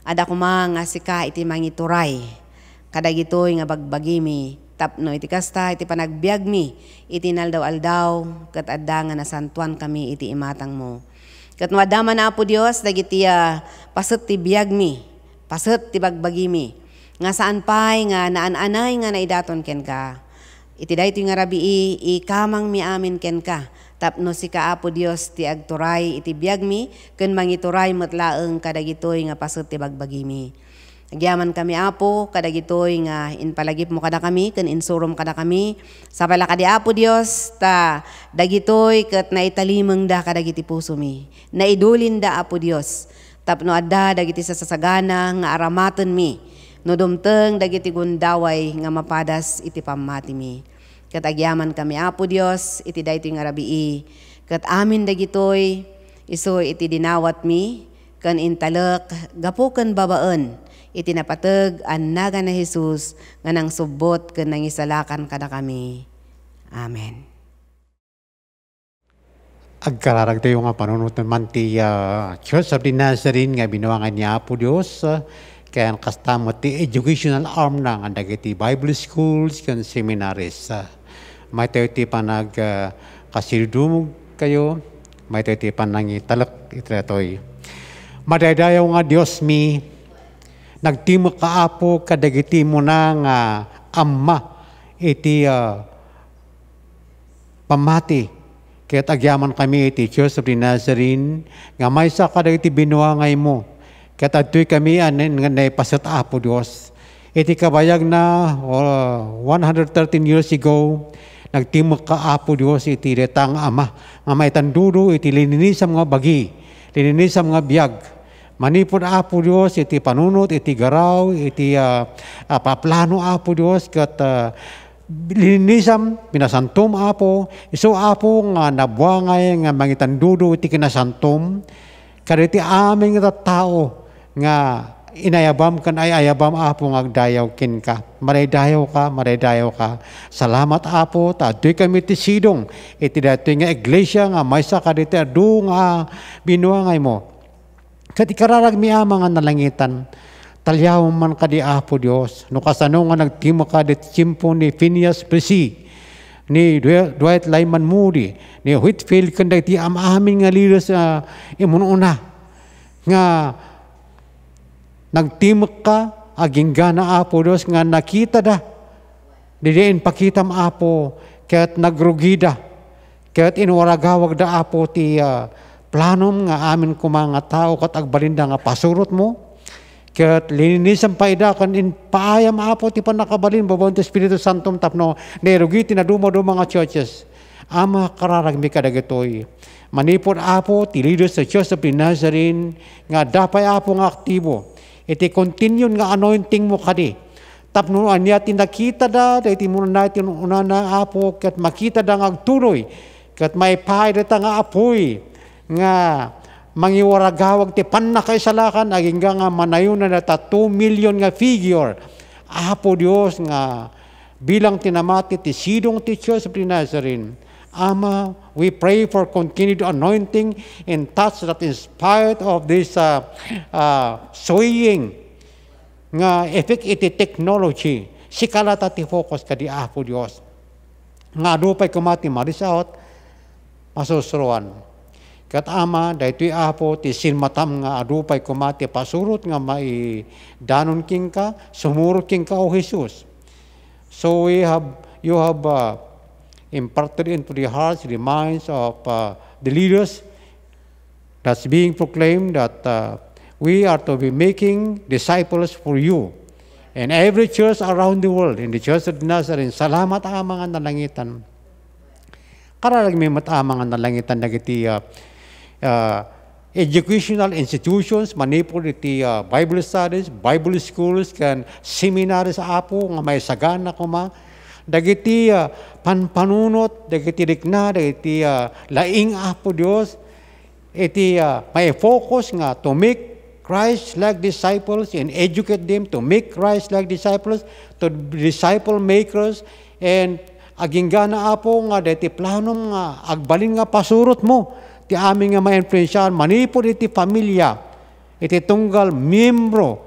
ada kuma nga sika iti mangituray, kadagitoy nga bagbagi mi, tapno iti kasta iti panagbiag mi, iti naldaw-aldaw, ket adda nga nasantuan kami iti imatang mo. Ket madaman Apo Dios, dagiti pasut ti biag mi, pasut ti bagbagi mi. Nga saan pa'y nga naan-anay nga naidaton ken ka. Iti dayto nga rabii, ikamang mi amin ken ka. Tapno si ka Apo Dios ti agturay iti biag mi, ken mangituray metlaeng kadagitoy nga pasut ti bagbagi mi. Agyaman kami Apo, kadagitoy nga inpalagip mo kada kami, ken insurom kada kami. Sa palakadi Apo Dios, ta dagitoy ket naitalimeng da kadagiti puso mi. Naidulin da Apo Dios. Tapno adda dagiti sasagana nga aramaten mi, no dumteng dagiti gundaway nga mapadas iti pamati mi. Ket agyaman kami Apo Dios iti daytoy nga rabii, ket amin dagitoy isu iti dinawat mi, ken intalek gapu ken babaen iti napateg annaga na Jesus nga nang subbot ken nangisalakan kada kami. Amen. Agkararag tayo nga panunod naman ti Church of the Nazarene nga binawangan niya Apo Diyos. Kaya kastamot ti educational arm na nga dagiti Bible schools kan seminaries. May tayo ti panag kasilidumog kayo. May tayo ti panangitalak itretoy. Madaydayaw nga Diyos mi, nagtimok ka Apo kadagiti mo na nga amma iti pamati. Kaya't agyaman kami iti Church of the Nazarene, nga may sa kadagiti binuangay mo. Kaya't adtoy kami anin nga naipasat Apo Diyos. Iti kabayag na 113 years ago, nagtimok ka Apo Diyos iti retang ama, nga may tandudo iti lininisam nga bagi, lininisam nga biyag. Manipod Apo Diyos iti panunot, iti garaw, iti paplano Apo Diyos, kat lininisam, pinasantom Apo, iso Apo nga nabuangay nga mangitandudo iti kinasantom, kaditi aming tao nga inayabam kan ay ayabam Apo nga agdayaw kin ka. Maraydayaw ka. Salamat Apo, tadoy kami ti sidong, iti dati nga iglesia nga maysa kaditi adu nga binuangay mo. Kati kararag mi amang nga nalangitan, talyaw man ka di Apo Diyos. No kasano nga nagtimo ka di simpo ni Phineas Plessy, ni Dwight Lyman Moody, ni Whitfield kanday ti amin nga leaders imununa. Nga nagtimo ka, aging gana Apo Diyos, nga nakita da. Didiin pakitam Apo, kaya't nagrugida. Kaya't inwaragawag da Apo ti planom nga amin kumanga tao kat agbalinda nga pasurot mo. Kaya't lininisang paida kan in paayam Apo ti panakabalin babawang ti Espiritu Santum tapno nerugiti na dumado mga churches. Ama kararagmi kadagitoy. Manipod Apo ti leaders sa Church of the Nazarene nga dapay Apo nga aktibo. Iti continue nga anointing mo kadi. Tapno anya tinakita da, iti muna natin unana Apo kat makita da nga agtuloy. Kat may paida nga apoy nga mangiwaragawag ti panakaisalakan aging nga manayon na 2 million nga figure. Apo Dios nga bilang tinamati ti sidong ti Church of the Nazarene. Ama, we pray for continued anointing and touch that in spite of this swaying nga effect iti technology, sikalata ti focus ka di Apo Dios. Nga adupay kumati marisaot, masusuruan. Kat Ama, daytoy Apo, ti sinmatam nga adupay kumati pasurot nga mai danon king ka, sumurot king ka, O Jesus. So you have imparted into the hearts, the minds of the leaders that's being proclaimed that we are to be making disciples for you. And every church around the world, in the Church of Nazareth, salamat amang ang nalangitan. Karalag may matamang ang nalangitan nagiti educational institutions, manipul iti Bible studies, Bible schools, kan seminaries Apo, nga may sagana kuma, dagiti panpanunot, dagiti rikna, dagiti laing Apo Dios, iti may focus nga to make Christ-like disciples and educate them to make Christ-like disciples, to disciple makers, and aging gana Apo nga deti planom nga agbalin nga pasurot mo ti amin nga ma-influensyahan manipod iti pamilya iti tunggal miyembro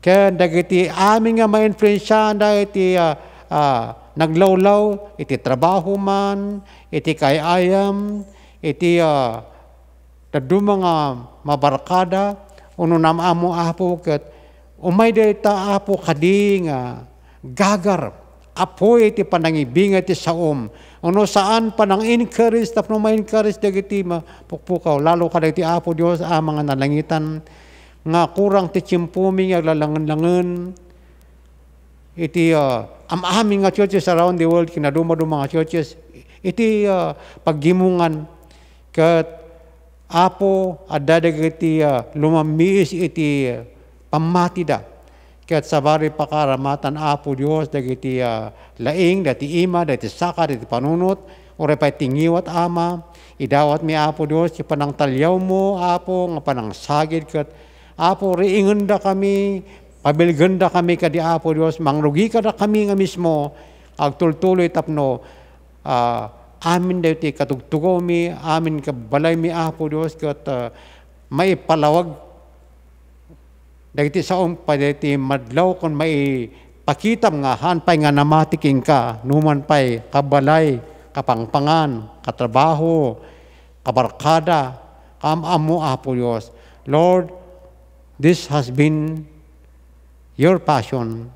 ken dagiti amin nga ma-influensyahan dagiti naglawlaw iti trabaho man iti kayayam iti daduma nga mabarkada uno namamo Apo ket umay dayta Apo kadi nga gagar apoy iti panangibinga iti saom. Uno saan panang encourage tapno ma-encourage dagiti mapukpukaw. Lalo kada iti Apo Dios mga nalangitan nga kurang ti tsimpumi nga lalangan-langan. Iti amami nga churches around the world kinaduma-duma nga churches. Iti paggimungan ket Apo adda dagiti lumamiis iti pamatida. Ket sabari pakaramatan Apo Dios dagiti laing dati ima dati saka dati panunot ore pay tingiwat Ama idawat mi Apo Dios ti panang talyaw mo Apo nga panang sagid ket Apo riingenda kami pabilgenda kami kadi Apo Dios mangrugi kada kami nga mismo agtultuloy tapno amin dati katugtugaw mi amin kabalay mi Apo Dios ket maipalawag dagiti saom pa dagiti madlaw kon may pakitam nga hanpay nga namatiking ka numan pay kabalay kapangpangan katrabaho kabarkada kamamo Apo Dios. Lord, this has been your passion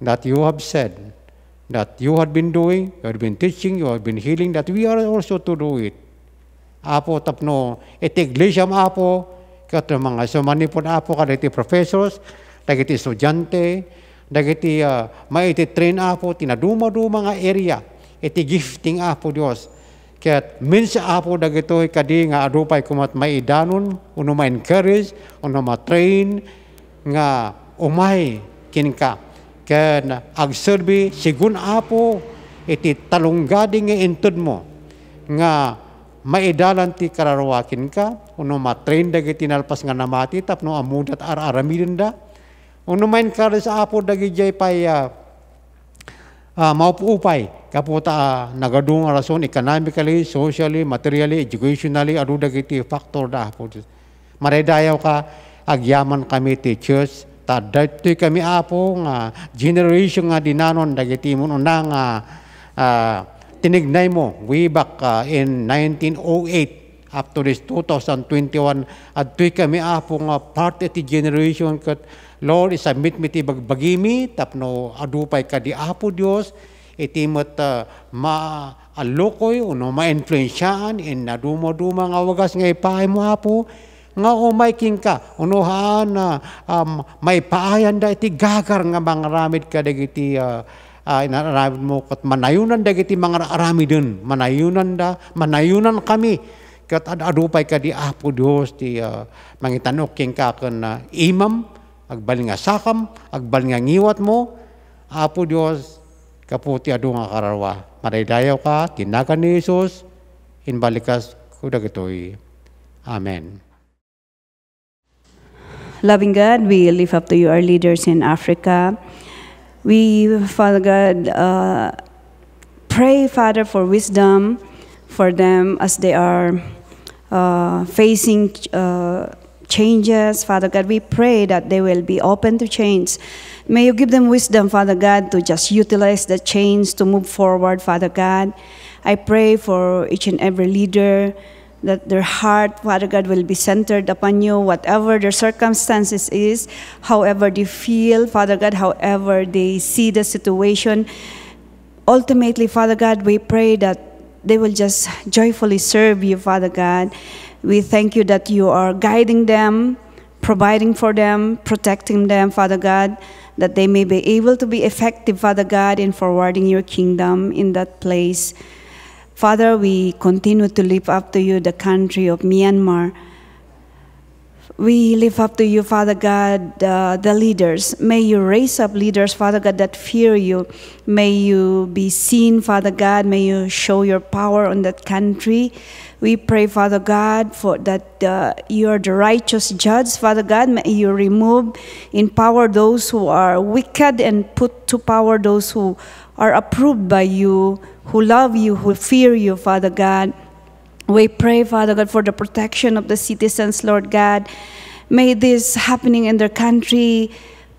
that you have said that you have been doing, you have been teaching, you have been healing, that we are also to do it. Apo tapno iti iglesia Apo ket mga sumanipod Apo kadagiti professors, dagiti estudyante, dagiti maiti train Apo tinaduma-duma nga area iti gifting Apo Dios. Ket minsa Apo dagitoy kadi nga adupay kumat maidanon uno ma-encourage, uno ma-train nga umay kinka. Ken agserbi sigun Apo iti talunggadi nga intud mo nga maidalan ti kararwakin ka, uno matrain dagiti nalpas nga namati, tapno amudat aramidin da. Uno main karis Apo dagiti pay maupuupay, kaputa nagadung rason economically, socially, materially, educationally, adu dagiti factor da Apo. Maraydayaw ka, agyaman kami ti church, daytoy kami Apo nga generation nga dinanon dagiti mo nga tinignay mo way back in 1908 up to this 2021 at tuy kami Apo nga part iti generation ket Lord isabit mi ti bagbagimi tapno adupay kadi Apo Dios iti met maalokoy uno ma-influensyaan in naduma-duma nga wagas nga ipaay mo Apo nga umay king ka unohan may paayan da iti gagar nga mangaramid ka dagiti inaramid mo kat manayunan dagiti mga aramidon manayunan kami kat adupay ka di Apo Dios ti mangitanok king ka ken imam agbalin nga sakam agbalin nga ngiwat mo Apo Dios kaputi adu nga kararwa maraydayaw ka tinagan ni Jesus inbalikas ko dagitoy. Amen. Loving God, we lift up to you our leaders in Africa. We, Father God, pray, Father, for wisdom for them as they are facing changes. Father God, we pray that they will be open to change. May you give them wisdom, Father God, to just utilize the change to move forward, Father God. I pray for each and every leader that their heart, Father God, will be centered upon you, whatever their circumstances is, however they feel, Father God, however they see the situation. Ultimately, Father God, we pray that they will just joyfully serve you, Father God. We thank you that you are guiding them, providing for them, protecting them, Father God, that they may be able to be effective, Father God, in forwarding your kingdom in that place. Father, we continue to lift up to you the country of Myanmar. We lift up to you, Father God, the leaders. May you raise up leaders, Father God, that fear you. May you be seen, Father God. May you show your power on that country. We pray, Father God, for that you are the righteous judge, Father God. May you remove in power those who are wicked and put to power those who are approved by you, who love you, who fear you, Father God. We pray, Father God, for the protection of the citizens, Lord God. May this happening in their country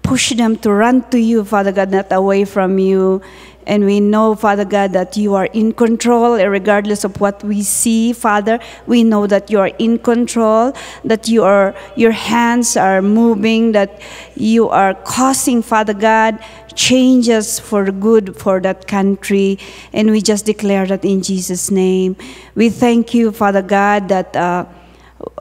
push them to run to you, Father God, not away from you. And we know, Father God, that you are in control, regardless of what we see, Father. We know that you are in control, that your hands are moving, that you are causing, Father God, changes for good for that country. And we just declare that in Jesus' name. We thank you, Father God, that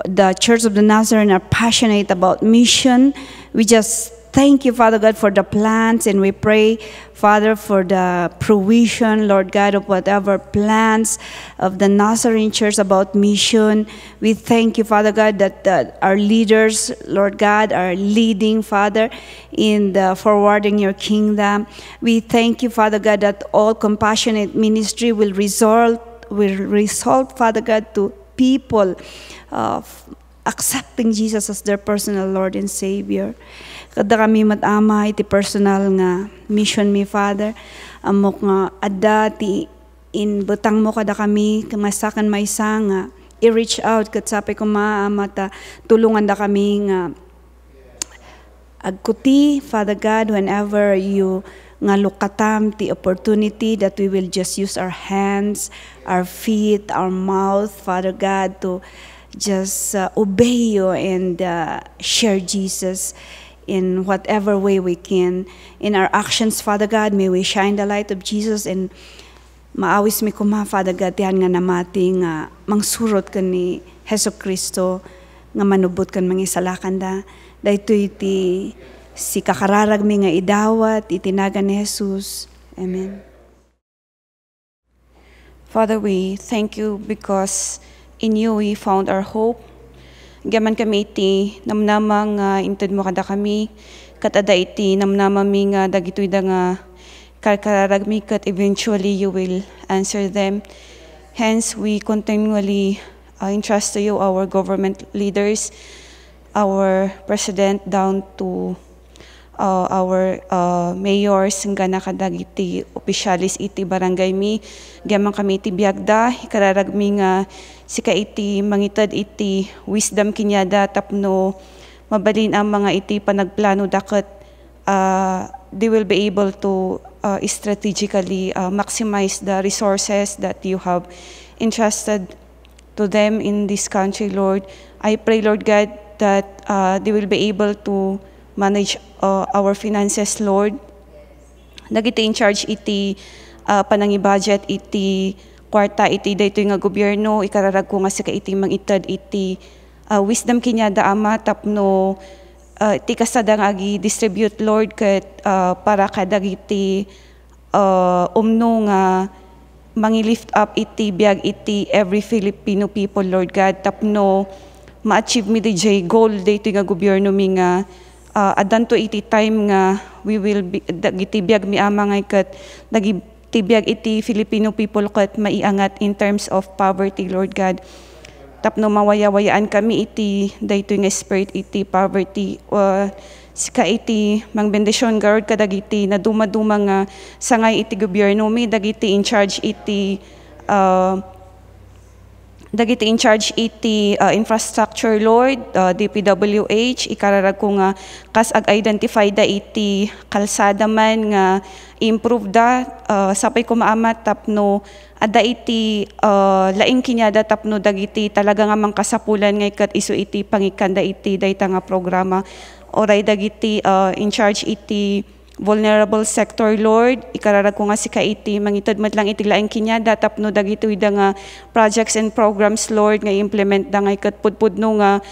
the Church of the Nazarene are passionate about mission. We just thank you, Father God, for the plans, and we pray, Father, for the provision, Lord God, of whatever plans of the Nazarene Church about mission. We thank you, Father God, that our leaders, Lord God, are leading, Father, in the forwarding your kingdom. We thank you, Father God, that all compassionate ministry will result, Father God, to people accepting Jesus as their personal Lord and Savior. Kada kami matama iti personal nga mission mi, Father. Amok nga adda ti in butang mo kada kami kamasakan maysa nga i-reach out kat sapay ko maamata tulungan da kami nga agkuti, Father God, whenever you nga lukatam the opportunity that we will just use our hands, our feet, our mouth, Father God, to just obey you and share Jesus in whatever way we can. In our actions, Father God, may we shine the light of Jesus, and maawis mi kuma, Father God, tiyan nga namati nga mangsurot ka ni Heso Kristo, nga manubot kan mangisalakan da. Dahito iti si kakararag mi nga idawat, itinagan ni Jesus. Amen. Father, we thank you because in you we found our hope. Gaman kami iti namnamang inted mo kada kami, katada iti namnamang mi nga dagitoy da nga karkararag mi kat eventually you will answer them. Hence, we continually entrust to you our government leaders, our president down to our mayors nga nakadagiti opisyalis iti barangay mi. Gaman kami iti biagda, ikararag mi nga sika iti mangitad iti wisdom kinyada tapno mabalin ang mga iti panagplano dakat they will be able to strategically maximize the resources that you have entrusted to them in this country, Lord. I pray, Lord God, that they will be able to manage our finances, Lord. Nagiti in charge iti panangi budget iti kwarta iti daytoy nga gobyerno, ikararag ko nga sika iti mangitad iti wisdom kinyada ama tapno iti kasada nga agi-distribute, Lord, kat para kadagiti umno nga mangi-lift up iti biag iti every Filipino people, Lord God, tapno ma-achieve mi di jay goal daytoy nga gobyerno mi nga adanto iti time nga we will be dagiti biag mi ama nga kat tibiyag iti Filipino people kat maiangat in terms of poverty, Lord God. Tapno mawaya-wayaan kami iti daytoy nga spirit iti poverty. Sika iti mangbendisyon God kadagiti na dumaduma nga sangay iti gobyerno mi dagiti in charge iti dagiti in charge iti infrastructure, Lord, DPWH, ikararag ko nga kas ag-identify da iti kalsada man nga improve da, sapay ko maamat tapno ada iti laing kinyada tapno dagiti talaga nga mangkasapulan nga ikat isu iti pangikanda iti dayta nga programa. Oray dagiti in charge iti vulnerable sector, Lord, ikararag ko nga si kaiti mangitad mat lang iti laing kinyada tapno dagito ida nga projects and programs, Lord, nga implement da nga ikat pudpudno nga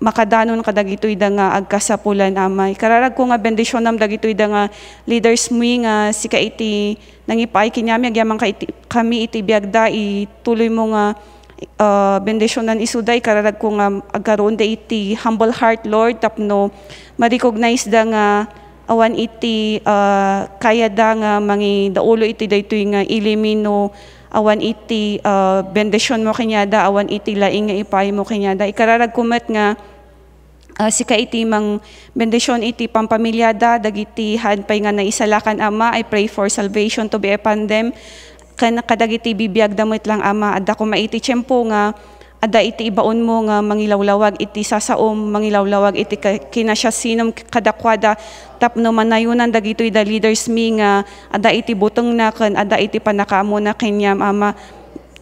makadanon kadagito ida nga agkasapulan ama. Ikararag ko nga bendisyon nam dagito ida nga leaders mi nga si kaiti nangipay kinyami agyamang kami iti biagda ituloy mo nga bendisyonan isuday. Kararag ko nga agkaroon da iti humble heart, Lord, tapno ma-recognize da nga awan iti kaya da nga mangi daulo iti daytoy nga ilimino, awan iti bendisyon mo kanyada, awan iti laing nga ipay mo kanyada. Ikararag kumat nga si kaiti mang bendisyon iti pampamilyada dagiti hadpay nga naisalakan ama. I pray for salvation to be upon them. Kadagiti bibiyag damit lang ama, adda ko maiti tiyempo nga ada iti ibaon mo nga mangilawlawag iti sasaom, mangilawlawag iti kinasya sinom kadakwada tapno manayunan dagitoy da leaders mi nga ada iti butong na kan, ada iti panakaamo na kenyam ama.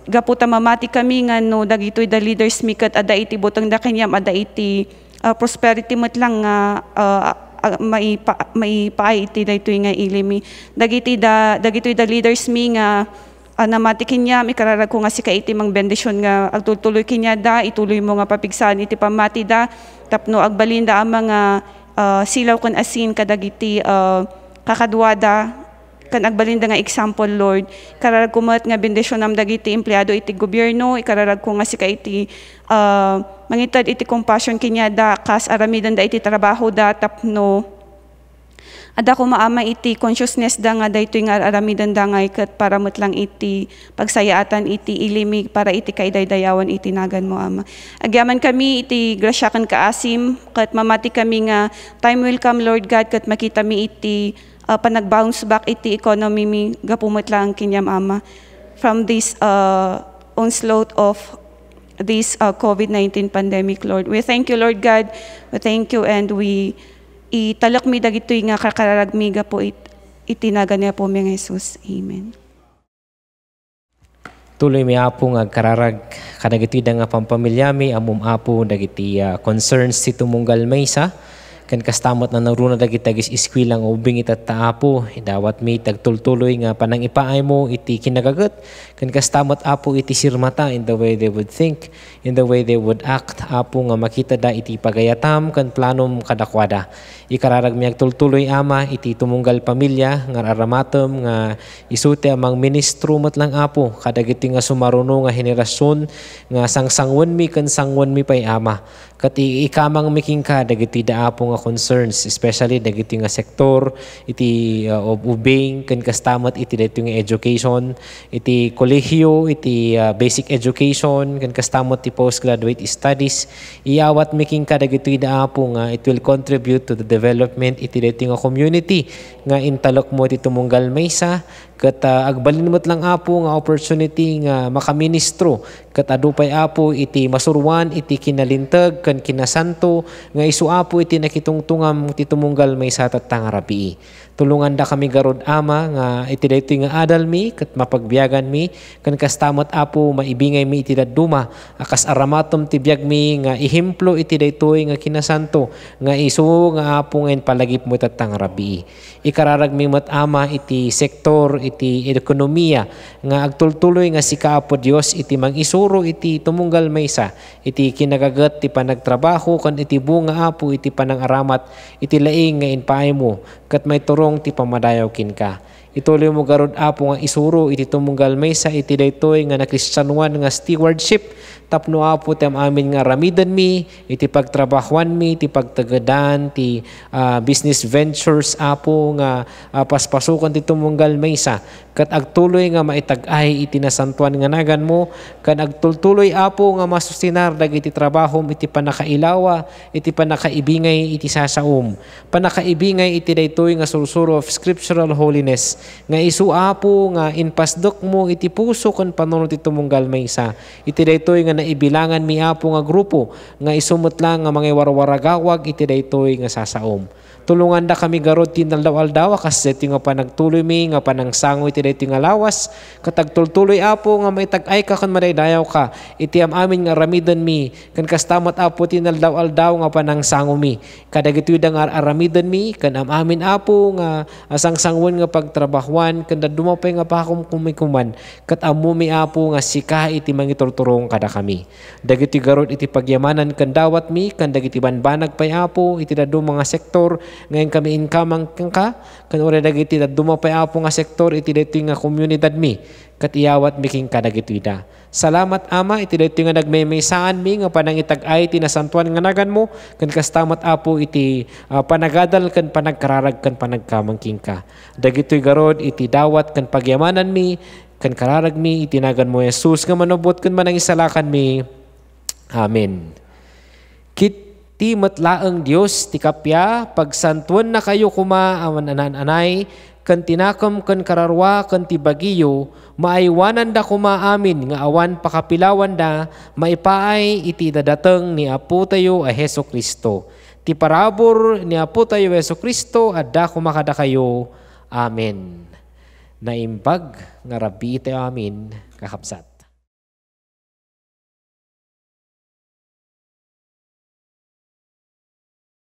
Gaputa mamati kami nga no dagitoy da leaders mi kat ada iti butong na kenyam, ada iti prosperity mat lang nga maipaay iti daytoy nga ilimi. Dagitoy da leaders mi nga namati kinya, ikararag ko nga si kaiti mang bendisyon nga agtutuloy kinya da, ituloy mo nga papigsaan iti pamati da, tapno agbalinda ang mga silaw kan asin kadagiti kakadwada, kan agbalinda nga example, Lord. Ikararag ko nga bendisyon nam dagiti empleyado iti gobyerno, ikararag ko nga si kaiti mangitad iti compassion kinya da, kas aramidan da iti trabaho da, tapno ada ko maama iti consciousness da nga daytoy nga aramidan da nga ikat para metlang iti pagsayaatan iti ilimi para iti kaidaydayawan iti nagan mo ama. Agyaman kami iti grasyakan kaasim kat mamati kami nga time will come, Lord God, kat makita mi iti panag-bounce back iti economy mi gapumet lang kinyam ama from this onslaught of this COVID-19 pandemic, Lord. We thank you, Lord God. We thank you and we italak mi dagitoy nga kakararagmiga po itinaga niya po mi ng Jesus. Amen. Tuloy mi apo nga kararag kadagitoy da nga pampamilya mi amum apo dagiti concerns ti tumunggal maysa ken kastamot na naruna dagiti tagis iskwilang ubing itat taapo idawat mi tagtultuloy nga panang ipaay mo iti kinagagat ken kastamot apo iti sirmata in the way they would think, in the way they would act apo nga makita da iti pagayatam ken planom kadakwada. Ikararag mi agtultuloy ama iti tumunggal pamilya nga aramatom nga isute amang ministro met lang apo kadagiti nga sumaruno nga henerasyon nga sangsangwan mi ken sangwan mi pay ama ket ikamang miking ka dagiti da apo nga concerns, especially dagiti nga sektor iti ubing ken kastamot iti daytoy nga education, iti kolehiyo, iti basic education ken kastamot ti postgraduate studies. Iyawat making ka dagiti da apo nga it will contribute to the development iti daytoy nga community nga intalok mo iti tumunggal maysa ket agbalinmot lang apo nga opportunity nga makaministro ket adupay apo iti masurwan iti kinalintag ken kinasanto nga isu apo iti nakitungtungam ti tumunggal maysa tattang rabii. Tulungan da kami garod ama nga iti daytoy nga adal mi ket mapagbiagan mi ken kastamot apo maibingay mi iti dadduma akas aramatom ti biag mi nga ihemplo iti daytoy nga kinasanto nga isu nga apo ngayon palagip mo tattang rabii. Ikararag mi met ama iti sektor iti ekonomiya nga agtultuloy nga si Kaapo Dios iti mangisuro iti tumunggal maysa iti kinagagat ti panagtrabaho ken iti bunga apo iti panangaramat iti laing nga inpaay mo ket may turong ti pamadayaw kin ka. Ituloy mo garod apo nga isuro iti tumunggal maysa iti daytoy nga nakristyanuan nga stewardship tapno apo tem amin nga ramidan mi iti pagtrabahuan mi iti pagtagadan ti business ventures apo nga paspasukan ti tumunggal maysa maysa, kat agtuloy nga maitag-ay iti nasantuan nga nagan mo, kan agtultuloy apo nga masustinar dagiti trabahom iti panakailawa, iti panakaibingay iti sasaom, panakaibingay iti daytoy nga sursuro of scriptural holiness, nga isu apo nga inpasdok mo iti puso kan panunot iti tumunggal maysa, iti daytoy nga naibilangan mi apo nga grupo, nga isumot lang nga mga warwaragawag iti daytoy nga sasaom. Tulungan da kami garod tinaldaw-aldaw kas iti nga panagtuloy mi nga panangsango iti daytoy nga lawas, katagtultuloy apo nga maitag-ay ka kan madaydayaw ka iti amin nga ramidon mi kan kastamat apo tinaldaw-aldaw nga panangsango mi kadagitoy da nga aramidon mi kan amin apo nga asangsangwon nga pagtrabahuan kan dumapay nga pakum kumikuman kat ammo mi apo nga sika iti mangiturturong kada kami dagiti garod iti pagyamanan kan dawat mi kan dagiti banbanag pay apo iti dadu mga sektor ngayon kami inkamang ka kan ora dagiti dumapay apo nga sektor iti daytoy nga komunidad mi kat iyawat mi king kadagitoy da. Salamat Ama iti daytoy nga nagmemaysaan mi nga panangitag-ay iti nasantuan nga nagan mo kan kastamat apo iti panagadal kan panagkararag kan panagkamang king ka. Dagitoy garod iti dawat kan pagyamanan mi kan kararag mi iti nagan mo Jesus nga manubot kan manangisalakan mi. Amen. Ti matlaeng Dios ti kapya pagsantuan na kayo kuma awan anay kan tinakam kan kararwa kan ti bagiyo maaywanan da kuma amin nga awan pakapilawan da maipaay iti dadateng ni Apo tayo a Hesu Kristo. Ti parabor ni Apo tayo Hesu Kristo adda kumakada kayo. Amen. Naimbag nga rabi tayo amin kakabsat.